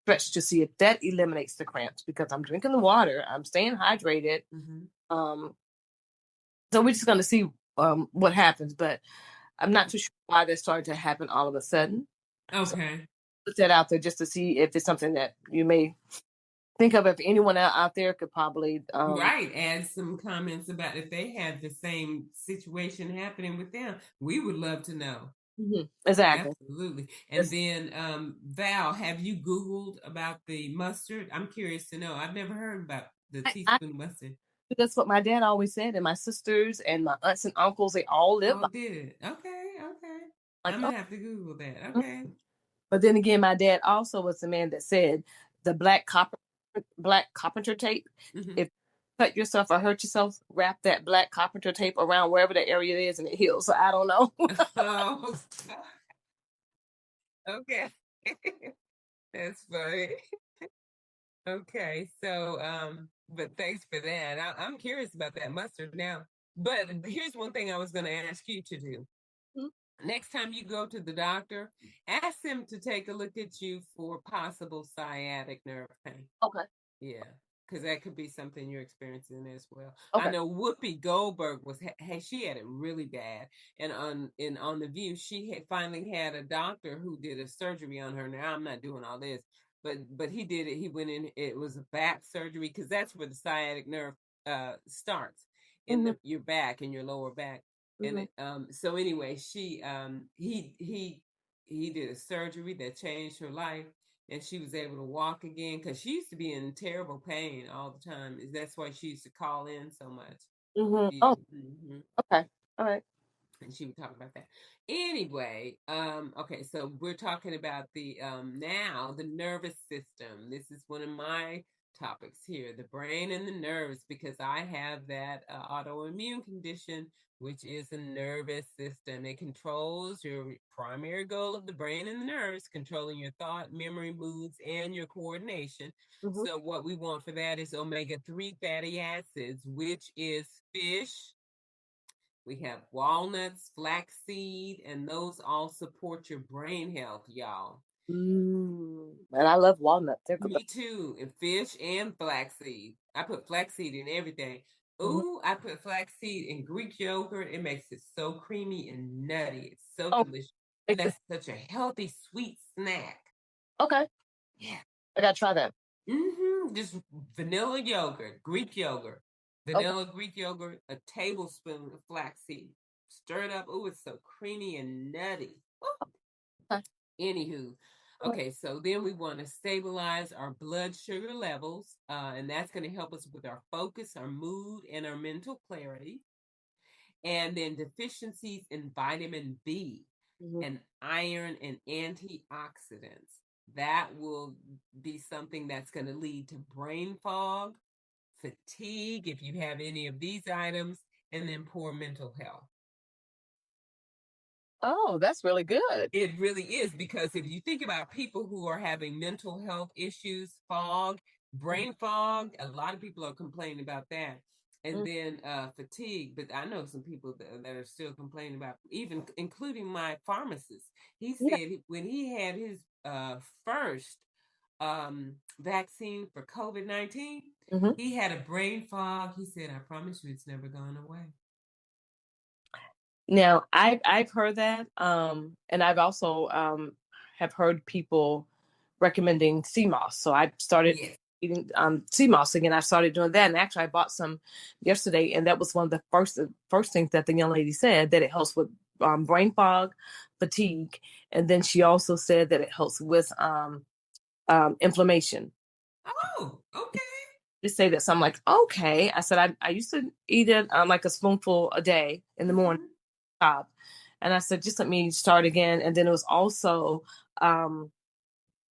[SPEAKER 2] stretch to see if that eliminates the cramps because I'm drinking the water, I'm staying hydrated.
[SPEAKER 1] Mm-hmm.
[SPEAKER 2] Um, so we're just going to see what happens, but I'm not too sure why that started to happen all of a sudden. So
[SPEAKER 1] Okay.
[SPEAKER 2] put that out there just to see if it's something that you may think of. If anyone out there could probably,
[SPEAKER 1] Right. Add some comments about if they had the same situation happening with them. We would love to know.
[SPEAKER 2] exactly.
[SPEAKER 1] Absolutely. And
[SPEAKER 2] That's,
[SPEAKER 1] then, Val, have you Googled about the mustard? I'm curious to know. I've never heard about the
[SPEAKER 2] I
[SPEAKER 1] teaspoon mustard.
[SPEAKER 2] that's what my dad always said, and my sisters and my aunts and uncles, they all live
[SPEAKER 1] Oh,
[SPEAKER 2] by
[SPEAKER 1] did it? Okay, okay.
[SPEAKER 2] like,
[SPEAKER 1] I'm
[SPEAKER 2] oh.
[SPEAKER 1] gonna have to Google that. Okay.
[SPEAKER 2] But then again, my dad also was the man that said the black carpenter tape.
[SPEAKER 1] Hmm.
[SPEAKER 2] If you cut yourself or hurt yourself, wrap that black carpenter tape around wherever the area is, and it heals. So I don't know.
[SPEAKER 1] Oh, okay. That's funny. Okay, so but thanks for that. I'm curious about that mustard now. But here's one thing I was going to ask you to do. Next time you go to the doctor, ask them to take a look at you for possible sciatic nerve pain.
[SPEAKER 2] Okay.
[SPEAKER 1] Yeah, because that could be something you're experiencing as well. I
[SPEAKER 2] Okay.
[SPEAKER 1] know Whoopi Goldberg was hey, she had it really bad, and on the View, she had finally had a doctor who did a surgery on her. Now I'm not doing all this, but he did it. He went in. It was a back surgery because that's where the sciatic nerve starts in
[SPEAKER 2] Hmm.
[SPEAKER 1] the your back in your lower back. And
[SPEAKER 2] Hmm.
[SPEAKER 1] it, so anyway, he did a surgery that changed her life and she was able to walk again because she used to be in terrible pain all the time. That's why she used to call in so much.
[SPEAKER 2] Hmm.
[SPEAKER 1] Yeah.
[SPEAKER 2] Oh,
[SPEAKER 1] Hmm.
[SPEAKER 2] okay. All right.
[SPEAKER 1] And she would talk about that. Anyway, okay, so we're talking about the now the nervous system. This is one of my topics here, the brain and the nerves, because I have that autoimmune condition, which is the nervous system. It controls your primary goal of the brain and the nerves, controlling your thought, memory, moods, and your coordination.
[SPEAKER 2] Hmm.
[SPEAKER 1] So what we want for that is omega-3 fatty acids, which is fish, we have walnuts, flaxseed, and those all support your brain health, y'all.
[SPEAKER 2] And I love walnuts. They're good.
[SPEAKER 1] Me too, and fish and flaxseed. I put flaxseed in everything.
[SPEAKER 2] Hmm.
[SPEAKER 1] Ooh, I put flaxseed in Greek yogurt. It makes it so creamy and nutty. It's so
[SPEAKER 2] Oh,
[SPEAKER 1] delicious. And
[SPEAKER 2] make this.
[SPEAKER 1] that's such a healthy, sweet snack.
[SPEAKER 2] Okay.
[SPEAKER 1] Yeah.
[SPEAKER 2] I gotta try that.
[SPEAKER 1] Just vanilla yogurt, Greek yogurt,
[SPEAKER 2] Okay.
[SPEAKER 1] vanilla Greek yogurt, a tablespoon of flaxseed. Stir it up. Ooh, it's so creamy and nutty. Ooh.
[SPEAKER 2] Okay.
[SPEAKER 1] Anywho,
[SPEAKER 2] All right.
[SPEAKER 1] okay, so then we want to stabilize our blood sugar levels, and that's going to help us with our focus, our mood, and our mental clarity. And then deficiencies in vitamin B
[SPEAKER 2] Mhm.
[SPEAKER 1] and iron and antioxidants. That will be something that's going to lead to brain fog, fatigue, if you have any of these items, and then poor mental health.
[SPEAKER 2] Oh, that's really good.
[SPEAKER 1] It really is because if you think about people who are having mental health issues, fog, brain fog, a lot of people are complaining about that. And
[SPEAKER 2] Mhm.
[SPEAKER 1] then fatigue, but I know some people that are still complaining about, even including my pharmacist. He
[SPEAKER 2] Yeah.
[SPEAKER 1] said when he had his first vaccine for COVID-19,
[SPEAKER 2] Hmm.
[SPEAKER 1] he had a brain fog. He said, I promise you, it's never gone away.
[SPEAKER 2] Now, I've heard that, and I've also have heard people recommending sea moss. So I started
[SPEAKER 1] Yes.
[SPEAKER 2] eating sea moss again. I started doing that, and actually, I bought some yesterday, and that was one of the first things that the young lady said, that it helps with brain fog, fatigue, and then she also said that it helps with inflammation.
[SPEAKER 1] Oh, okay.
[SPEAKER 2] Just say that, so I'm like, okay. I said I used to eat it like a spoonful a day in the morning
[SPEAKER 1] Mm-hmm.
[SPEAKER 2] job. And I said, just let me start again. And then it was also um,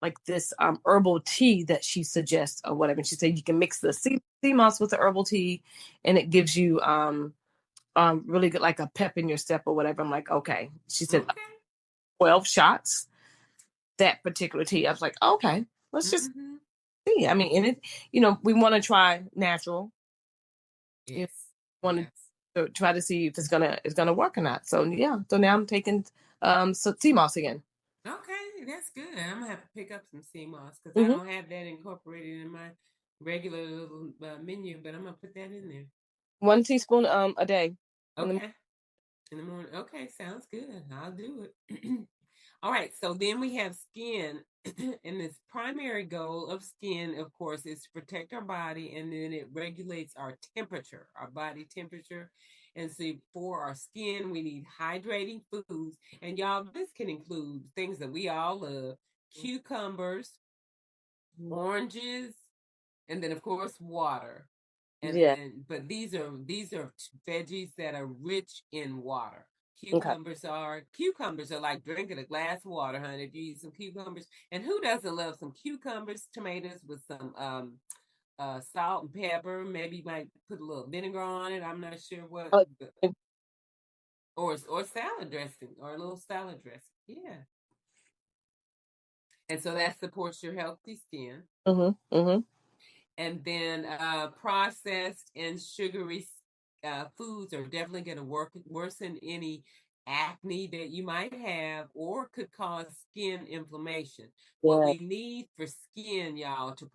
[SPEAKER 2] like this herbal tea that she suggests or whatever. And she said you can mix the sea moss with the herbal tea, and it gives you really good, like a pep in your step or whatever. I'm like, okay. She said
[SPEAKER 1] Okay.
[SPEAKER 2] 12 shots, that particular tea. I was like, okay, let's just
[SPEAKER 1] Mm-hmm.
[SPEAKER 2] see. I mean, and it, we want to try natural. You know,
[SPEAKER 1] Yes.
[SPEAKER 2] want
[SPEAKER 1] Yes.
[SPEAKER 2] to try to see if it's gonna work or not. So yeah, so now I'm taking sea moss again.
[SPEAKER 1] Okay, that's good. I'm gonna have to pick up some sea moss because I
[SPEAKER 2] Hmm.
[SPEAKER 1] don't have that incorporated in my regular little menu, but I'm gonna put that in there.
[SPEAKER 2] 1 teaspoon a day. In the
[SPEAKER 1] Okay. In the morning. Okay, sounds good. I'll do it. All right, so then we have skin, and this primary goal of skin, of course, is to protect our body, and then it regulates our temperature, our body temperature. And so for our skin, we need hydrating foods. And y'all, this can include things that we all love: cucumbers, oranges, and then of course water. And
[SPEAKER 2] Yeah.
[SPEAKER 1] then, but these are veggies that are rich in water.
[SPEAKER 2] Okay.
[SPEAKER 1] Cucumbers are like drinking a glass of water, honey. If you eat some cucumbers, and who doesn't love some cucumbers, tomatoes with some salt and pepper? Maybe you might put a little vinegar on it. I'm not sure what,
[SPEAKER 2] Oh,
[SPEAKER 1] or salad dressing, or a little salad dressing. Yeah, and so that supports your healthy skin.
[SPEAKER 2] mm-hmm, mm-hmm,
[SPEAKER 1] And then processed and sugary foods are definitely going to worsen any acne that you might have or could cause skin inflammation. What
[SPEAKER 2] yeah.
[SPEAKER 1] we need for skin, y'all, to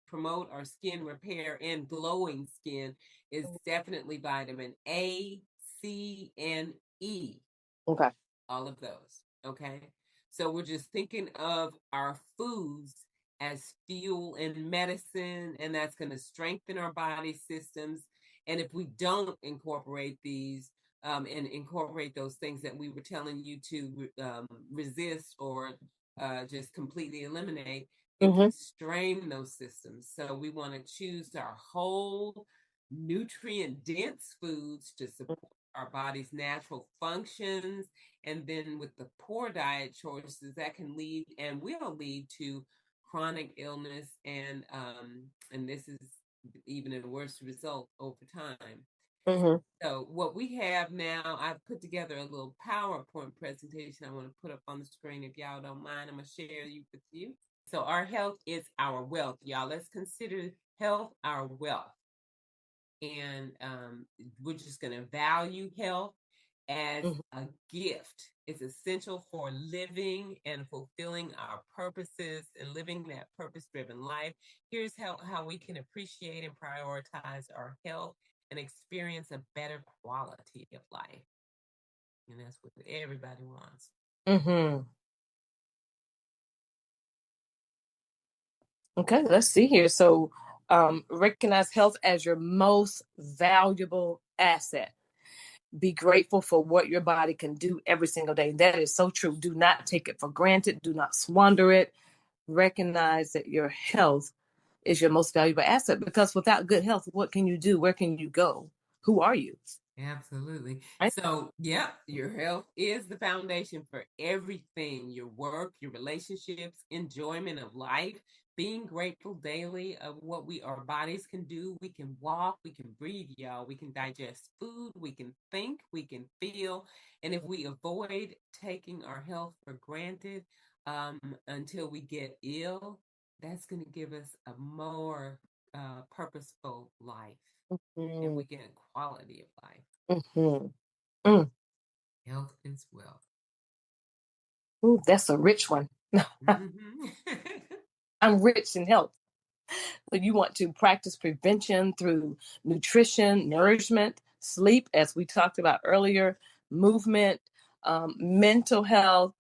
[SPEAKER 1] promote our skin repair and glowing skin is definitely vitamin A, C, and E,
[SPEAKER 2] Okay.
[SPEAKER 1] all of those. Okay. So we're just thinking of our foods as fuel and medicine, and that's going to strengthen our body systems. And if we don't incorporate these and incorporate those things that we were telling you to resist or just completely eliminate, it
[SPEAKER 2] Mm-hmm,
[SPEAKER 1] can strain those systems. So we want to choose our whole nutrient dense foods to support our body's natural functions. And then with the poor diet choices, that can lead and will lead to chronic illness, and this is even a worse result over time.
[SPEAKER 2] mm-hmm.
[SPEAKER 1] So what we have now, I've put together a little PowerPoint presentation I want to put up on the screen. If y'all don't mind, I'm going to share you with you. So our health is our wealth, y'all. Let's consider health our wealth. And we're just going to value health as
[SPEAKER 2] Mm-hmm.
[SPEAKER 1] a gift. It's essential for living and fulfilling our purposes and living that purpose driven life. Here's how we can appreciate and prioritize our health and experience a better quality of life. And that's what everybody wants.
[SPEAKER 2] Mm-hmm. Okay, let's see here. So, recognize health as your most valuable asset. Be grateful for what your body can do every single day. That is so true. Do not take it for granted. Do not squander it. Recognize that your health is your most valuable asset because without good health, what can you do? Where can you go? Who are you?
[SPEAKER 1] Absolutely.
[SPEAKER 2] Right?
[SPEAKER 1] So, yeah, your health is the foundation for everything: your work, your relationships, enjoyment of life, being grateful daily of what our bodies can do. We can walk, we can breathe, y'all. We can digest food, we can think, we can feel. And if we avoid taking our health for granted until we get ill, that's going to give us a more purposeful life, and
[SPEAKER 2] Mm-hmm.
[SPEAKER 1] we get a quality of life.
[SPEAKER 2] Mm-hmm. Mm.
[SPEAKER 1] Health is wealth.
[SPEAKER 2] Ooh, that's a rich one.
[SPEAKER 1] Mm-hmm.
[SPEAKER 2] I'm rich in health. So you want to practice prevention through nutrition, nourishment, sleep, as we talked about earlier, movement, mental health.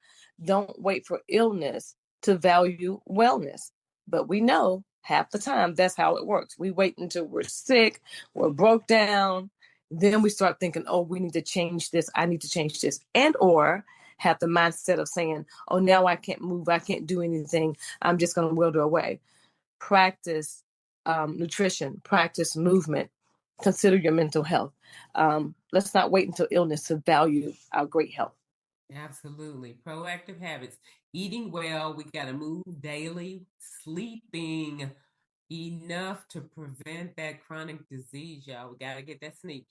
[SPEAKER 2] Don't wait for illness to value wellness. But we know half the time that's how it works. We wait until we're sick, we're broke down, then we start thinking, oh, we need to change this. I need to change this. And or have the mindset of saying, oh, now I can't move. I can't do anything. I'm just going to wither away. Practice nutrition, practice movement, consider your mental health. Let's not wait until illness to value our great health.
[SPEAKER 1] Absolutely. Proactive habits. Eating well, we got to move daily, sleeping enough to prevent that chronic disease, y'all. We got to get that sleep.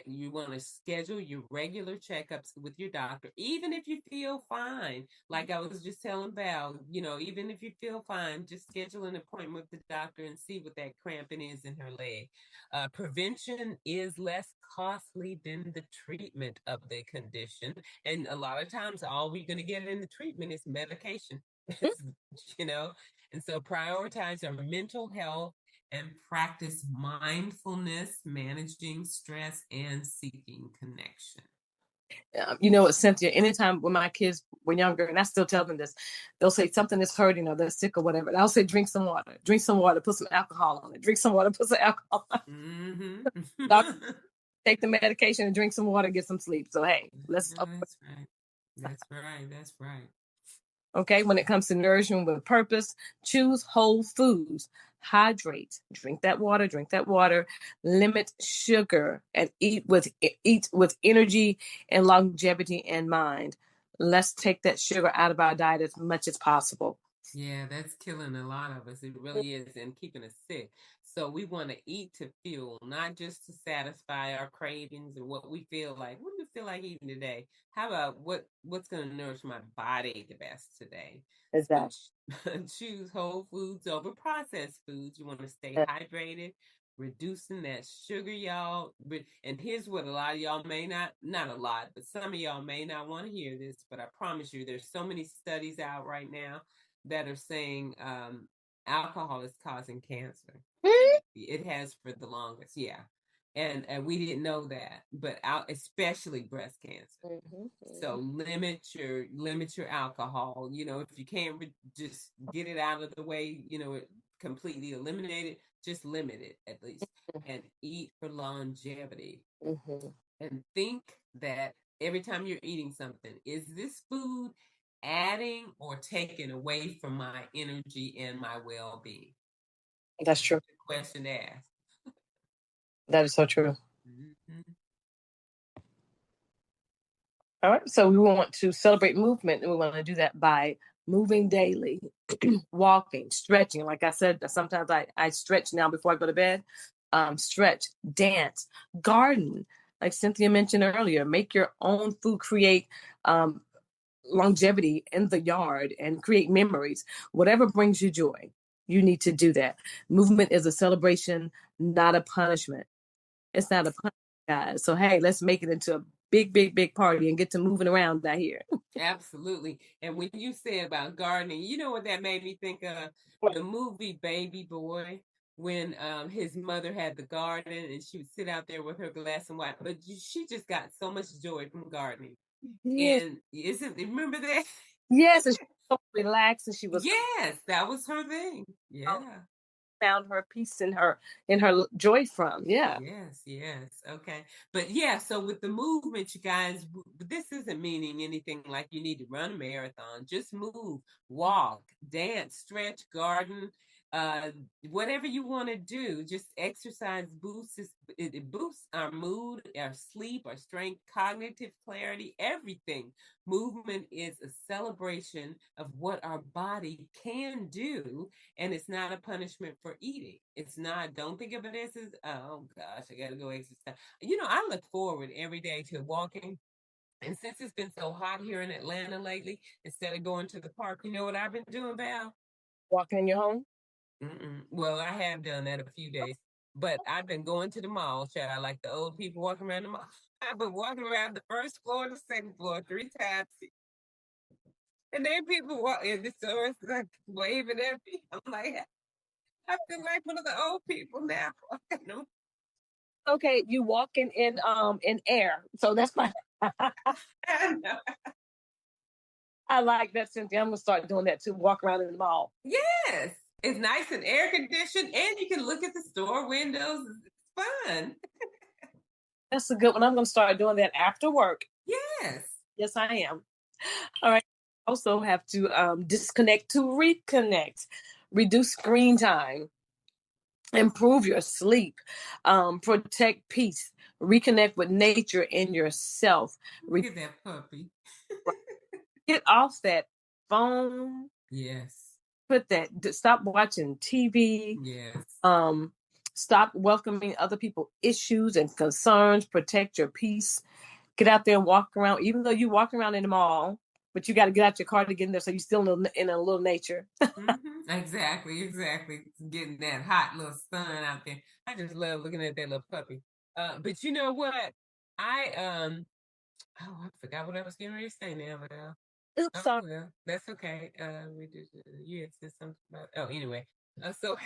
[SPEAKER 1] You want to schedule your regular checkups with your doctor, even if you feel fine. Like I was just telling Val, even if you feel fine, just schedule an appointment with the doctor and see what that cramping is in her leg. Prevention is less costly than the treatment of the condition. And a lot of times, all we're going to get in the treatment is medication, you know? And so prioritize our mental health and practice mindfulness, managing stress, and seeking connection.
[SPEAKER 2] You know what, Cynthia, anytime when my kids were younger, and I still tell them this, they'll say something is hurting or they're sick or whatever. And I'll say, drink some water, put some alcohol on it. Drink some water, put some alcohol on it.
[SPEAKER 1] Mm-hmm.
[SPEAKER 2] Doctor, take the medication and drink some water, get some sleep. So, hey, let's,
[SPEAKER 1] No, that's right. That's right. That's right.
[SPEAKER 2] okay, when it comes to nourishment with purpose, choose whole foods. Hydrate, drink that water, limit sugar, and eat with energy and longevity in mind. Let's take that sugar out of our diet as much as possible.
[SPEAKER 1] Yeah, that's killing a lot of us. It really is, and keeping us sick. So we want to eat to fuel, not just to satisfy our cravings and what we feel like. What do you feel like eating today? How about what's going to nourish my body the best today? So
[SPEAKER 2] Exactly.
[SPEAKER 1] choose whole foods over processed foods. You want to stay hydrated, reducing that sugar, y'all. And here's what a lot of y'all may not a lot, but some of y'all may not want to hear this, but I promise you, there's so many studies out right now that are saying alcohol is causing cancer. It has for the longest, yeah. And we didn't know that, but especially breast cancer.
[SPEAKER 2] Mm-hmm.
[SPEAKER 1] So limit your alcohol. You know, if you can't just get it out of the way, completely eliminate it. Just limit it at least, and eat for longevity.
[SPEAKER 2] Mm-hmm.
[SPEAKER 1] And think that every time you're eating something, is this food adding or taking away from my energy and my well-being?
[SPEAKER 2] That's true.
[SPEAKER 1] Good question to ask.
[SPEAKER 2] That is so true.
[SPEAKER 1] Mm-hmm.
[SPEAKER 2] All right. So we want to celebrate movement, and we want to do that by moving daily, walking, stretching. Like I said, sometimes I stretch now before I go to bed. Stretch, dance, garden. Like Cynthia mentioned earlier, make your own food, create longevity in the yard, and create memories. Whatever brings you joy, you need to do that. Movement is a celebration, not a punishment. It's not a punishment, guys. So hey, let's make it into a big, big, big party and get to moving around out here.
[SPEAKER 1] Absolutely. And when you said about gardening, you know what that made me think of? The movie Baby Boy, when his mother had the garden and she would sit out there with her glass and wine. But she just got so much joy from gardening.
[SPEAKER 2] Yes,
[SPEAKER 1] And isn't remember that?
[SPEAKER 2] yes, and she was so relaxed, and she was
[SPEAKER 1] Yes, that was her thing.
[SPEAKER 2] um,
[SPEAKER 1] Yeah.
[SPEAKER 2] found her peace in her joy from. Yeah,
[SPEAKER 1] Yes, yes. Okay. But yeah, so with the movement, you guys, this isn't meaning anything like you need to run a marathon. Just move, walk, dance, stretch, garden, uh, whatever you want to do. Just exercise it boosts our mood, our sleep, our strength, cognitive clarity, everything. Movement is a celebration of what our body can do, and it's not a punishment for eating. It's not. Don't think of it as, oh gosh, I gotta go exercise. I look forward every day to walking. And since it's been so hot here in Atlanta lately, instead of going to the park, you know what I've been doing, Val?
[SPEAKER 2] walking in your home.
[SPEAKER 1] Well, I have done that a few days, but I've been going to the mall, child, like the old people walking around the mall. I've been walking around the first floor, the second floor, 3 times. And then people walk in the stores like waving at me. I'm like, I feel like one of the old people now.
[SPEAKER 2] Okay, you walking in air, so that's fine. I like that, Cynthia. I'm gonna start doing that too. Walk around in the mall.
[SPEAKER 1] Yes, it's nice and air conditioned, and you can look at the store windows. It's fun.
[SPEAKER 2] That's a good one. I'm gonna start doing that after work.
[SPEAKER 1] Yes.
[SPEAKER 2] Yes, I am. All right. Also have to disconnect to reconnect, reduce screen time, improve your sleep, protect peace, reconnect with nature and yourself.
[SPEAKER 1] Look at that puppy.
[SPEAKER 2] Get off that phone.
[SPEAKER 1] Yes.
[SPEAKER 2] Stop watching TV.
[SPEAKER 1] Yes.
[SPEAKER 2] Stop welcoming other people's issues and concerns. Protect your peace. Get out there and walk around, even though you walk around in the mall, but you got to get out your car to get in there so you still in a little nature.
[SPEAKER 1] Exactly, exactly. Getting that hot little sun out there. I just love looking at that little puppy. But you know what? I forgot what I was getting ready to say now, but
[SPEAKER 2] Oops,
[SPEAKER 1] oh
[SPEAKER 2] sorry.
[SPEAKER 1] well, that's okay. We did you had said something about anyway. So a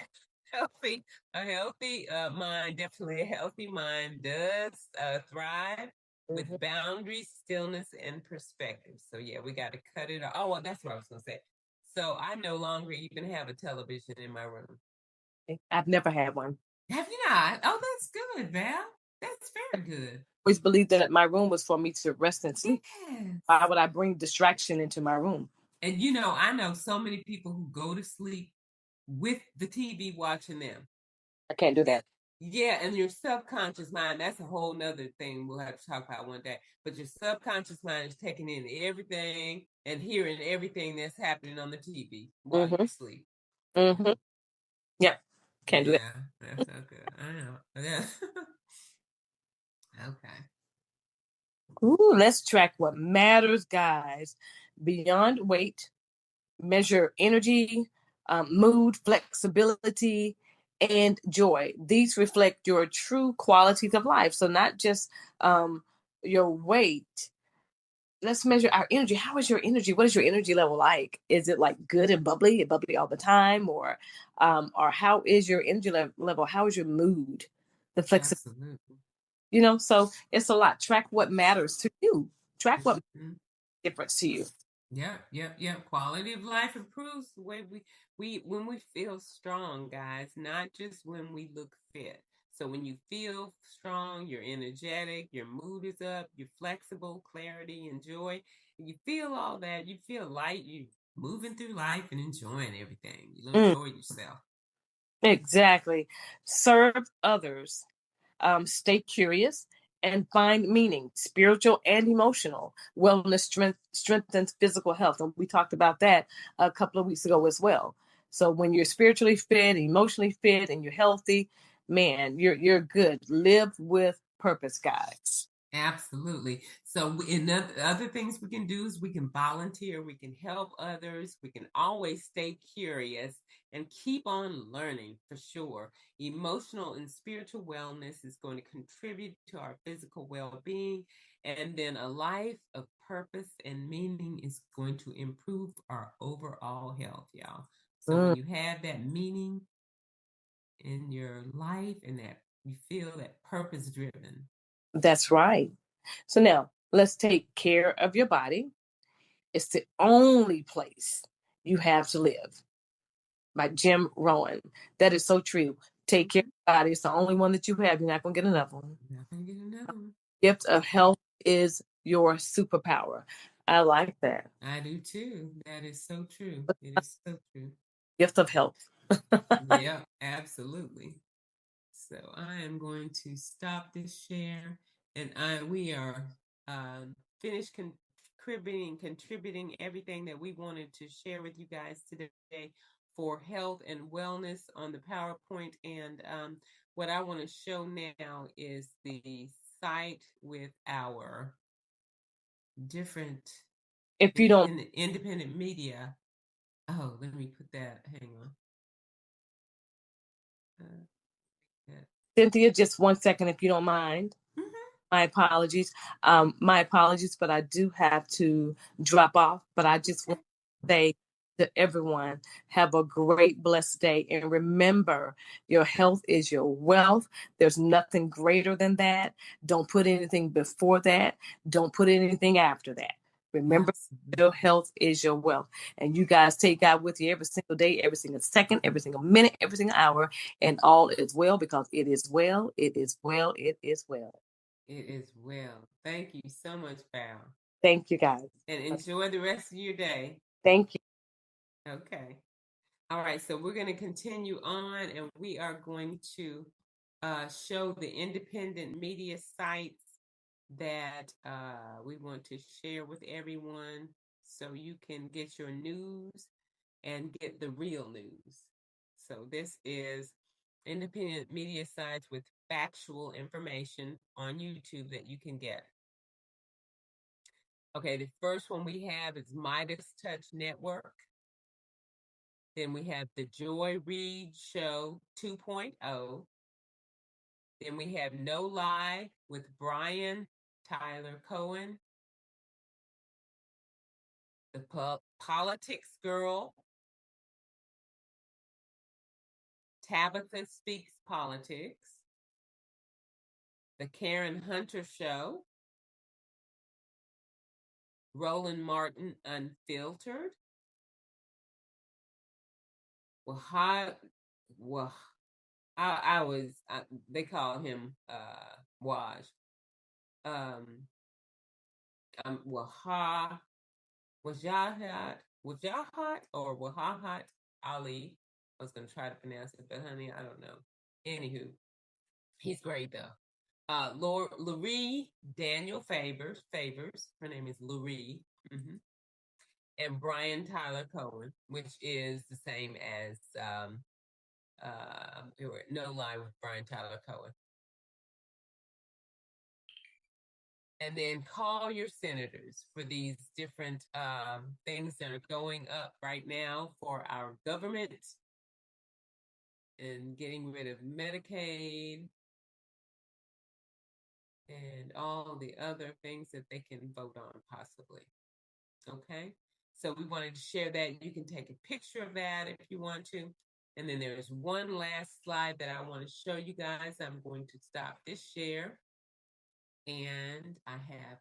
[SPEAKER 1] healthy mind, definitely a healthy mind does thrive. with boundaries, stillness, and perspective. So yeah, we got to cut it off. Oh, well, that's what I was going to say. So I no longer even have a television in my room.
[SPEAKER 2] I've never had one.
[SPEAKER 1] Have you not? Oh, that's good, Val. That's very good.
[SPEAKER 2] Always believed that my room was for me to rest and sleep. Why
[SPEAKER 1] Yes.
[SPEAKER 2] would I bring distraction into my room?
[SPEAKER 1] And you know, I know so many people who go to sleep with the TV watching them.
[SPEAKER 2] I can't do that.
[SPEAKER 1] Yeah, and your subconscious mind, that's a whole nother thing we'll have to talk about one day. But your subconscious mind is taking in everything and hearing everything that's happening on the TV while you
[SPEAKER 2] Mm-hmm.
[SPEAKER 1] sleep.
[SPEAKER 2] Mm-hmm. Yeah. Can't do that.
[SPEAKER 1] Yeah, that's not good. I know. Yeah. Okay.
[SPEAKER 2] Ooh, let's track what matters, guys. Beyond weight, measure energy, mood, flexibility, and joy. These reflect your true qualities of life. So, not just your weight. Let's measure our energy. How is your energy? What is your energy level like? Is it like good and bubbly all the time, or how is your energy level? How is your mood? The flexibility,
[SPEAKER 1] Absolutely.
[SPEAKER 2] So it's a lot. Track what matters to you. Track what makes
[SPEAKER 1] Mm-hmm.
[SPEAKER 2] a difference to you.
[SPEAKER 1] Yeah. Quality of life improves the way we when we feel strong, guys, not just when we look fit. So when you feel strong, you're energetic, your mood is up, you're flexible, clarity and joy. You feel all that, you feel light, you moving through life and enjoying everything. You'll
[SPEAKER 2] Mm,
[SPEAKER 1] enjoy yourself.
[SPEAKER 2] exactly. Serve others. Stay curious and find meaning, spiritual and emotional. Wellness strengthens physical health. And we talked about that a couple of weeks ago as well. So when you're spiritually fit, emotionally fit, and you're healthy, man, you're good. Live with purpose, guys.
[SPEAKER 1] Absolutely. So, in other things we can do is we can volunteer, we can help others, we can always stay curious and keep on learning for sure. Emotional and spiritual wellness is going to contribute to our physical well being. And then a life of purpose and meaning is going to improve our overall health, y'all. So, when
[SPEAKER 2] Mm,
[SPEAKER 1] you have that meaning in your life and that you feel that purpose driven.
[SPEAKER 2] that's right. So now let's take care of your body. It's the only place you have to live. By Jim Rohn. That is so true. Take care of your body. It's the only one that you have. You're not going to get another one.
[SPEAKER 1] Not gonna get another one.
[SPEAKER 2] Gift of health is your superpower. I like that.
[SPEAKER 1] I do too. That is so true. It is so true.
[SPEAKER 2] Gift of health.
[SPEAKER 1] Yeah, absolutely. So I am going to stop this share, and we are finished contributing everything that we wanted to share with you guys today for health and wellness on the PowerPoint. And what I want to show now is the site with our different
[SPEAKER 2] If you don't,
[SPEAKER 1] independent media. Oh, let me put that. Hang on. Yeah.
[SPEAKER 2] Cynthia, just 1 second, if you don't mind.
[SPEAKER 1] Mhm.
[SPEAKER 2] My apologies. My apologies, but I do have to drop off. But I just want to say to everyone, have a great, blessed day. And remember, your health is your wealth. There's nothing greater than that. Don't put anything before that. Don't put anything after that. Remember, your
[SPEAKER 1] Absolutely.
[SPEAKER 2] health is your wealth. And you guys take God with you every single day, every single second, every single minute, every single hour. And all is well because it is well, it is well, it is well.
[SPEAKER 1] It is well. Thank you so much, Val.
[SPEAKER 2] Thank you, guys.
[SPEAKER 1] And enjoy the rest of your day.
[SPEAKER 2] Thank you.
[SPEAKER 1] Okay. All right. So we're going to continue on and we are going to show the independent media sites that we want to share with everyone so you can get your news and get the real news. So this is independent media sites with factual information on YouTube that you can get. Okay, the first one we have is Midas Touch Network. Then we have the Joy Reid Show 2.0. Then we have No Lie with Brian Tyler Cohen. The Politics Girl. Tabitha Speaks Politics. The Karen Hunter Show. Roland Martin Unfiltered. Wah, Wah. I was. They call him Waj. Um, Waha Wajahat or Wahahat Ali. I was gonna try to pronounce it, but honey, I don't know. Anywho, he's great though. Laurie Daniel Favors. Her name is Laurie. Mm-hmm. And Brian Tyler Cohen, which is the same as No Lie with Brian Tyler Cohen. And then call your senators for these different things that are going up right now for our government and getting rid of Medicaid and all the other things that they can vote on possibly. Okay. So we wanted to share that. You can take a picture of that if you want to. And then there's one last slide that I want to show you guys. I'm going to stop this share. And I have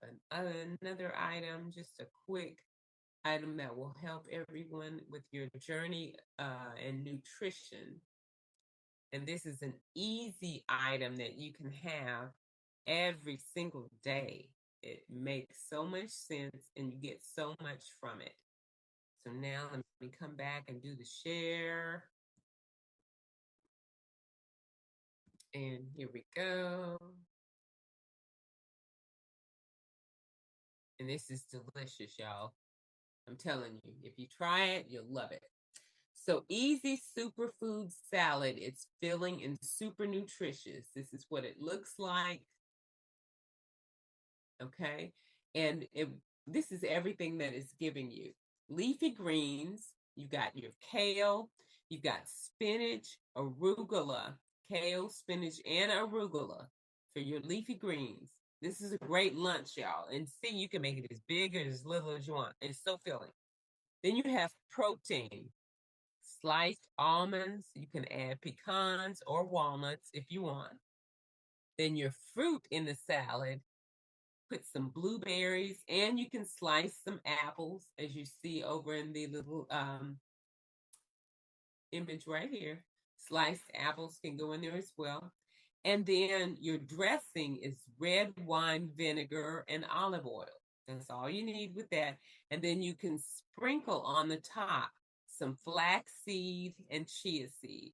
[SPEAKER 1] another item, just a quick item that will help everyone with your journey and nutrition. And this is an easy item that you can have every single day. It makes so much sense and you get so much from it. So now let me come back and do the share. And here we go. And this is delicious, y'all. I'm telling you, if you try it, you'll love it. So easy superfood salad. It's filling and super nutritious. This is what it looks like. Okay. And this is everything that it's giving you. Leafy greens. You got your kale. You got spinach, arugula, kale, spinach, and arugula for your leafy greens. This is a great lunch, y'all. And see, you can make it as big or as little as you want. It's so filling. Then you have protein, sliced almonds. You can add pecans or walnuts if you want. Then your fruit in the salad, put some blueberries, and you can slice some apples, as you see over in the little image right here. Sliced apples can go in there as well. And then your dressing is red wine vinegar and olive oil. That's all you need with that. And then you can sprinkle on the top some flax seed and chia seed.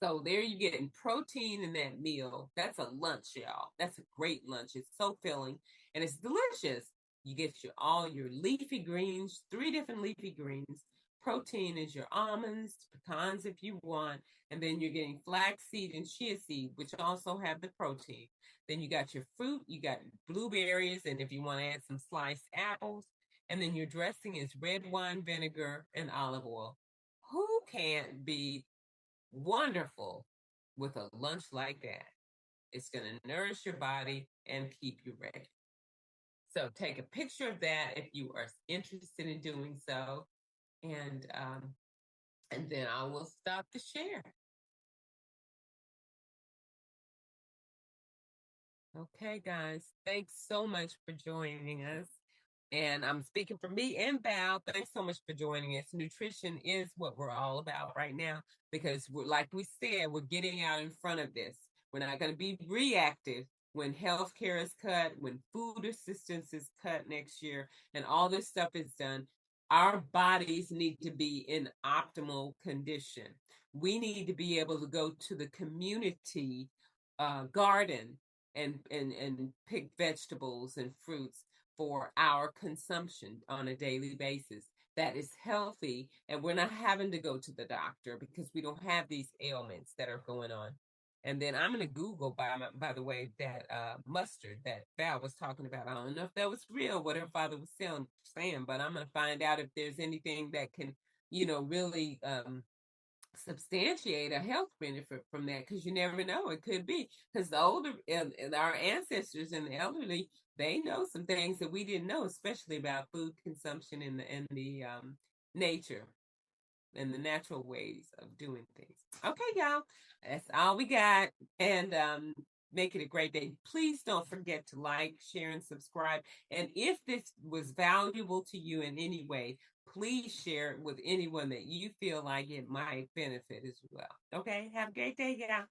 [SPEAKER 1] So there you're getting protein in that meal. That's a lunch, y'all. That's a great lunch. It's so filling and it's delicious. You get all your leafy greens, 3 different leafy greens. Protein is your almonds, pecans if you want, and then you're getting flaxseed and chia seed, which also have the protein. Then you got your fruit, you got blueberries, and if you want to add some sliced apples, and then your dressing is red wine vinegar and olive oil. Who can't be wonderful with a lunch like that? It's going to nourish your body and keep you ready. So take a picture of that if you are interested in doing so, and then I will stop the share. Okay, guys, thanks so much for joining us. And I'm speaking for me and Val. Thanks so much for joining us. Nutrition is what we're all about right now because like we said, we're getting out in front of this. We're not going to be reactive when healthcare is cut, when food assistance is cut next year, and all this stuff is done. Our bodies need to be in optimal condition. We need to be able to go to the community garden and pick vegetables and fruits for our consumption on a daily basis that is healthy, and we're not having to go to the doctor because we don't have these ailments that are going on. And then I'm going to Google, by the way, that mustard that Val was talking about. I don't know if that was real, what her father was saying, but I'm going to find out if there's anything that can, really substantiate a health benefit from that, because you never know, it could be because the older and our ancestors and the elderly, they know some things that we didn't know, especially about food consumption and the nature and the natural ways of doing things. Okay, y'all, that's all we got. And Make it a great day. Please don't forget to like, share, and subscribe. And if this was valuable to you in any way, please share it with anyone that you feel like it might benefit as well. Okay, have a great day, y'all.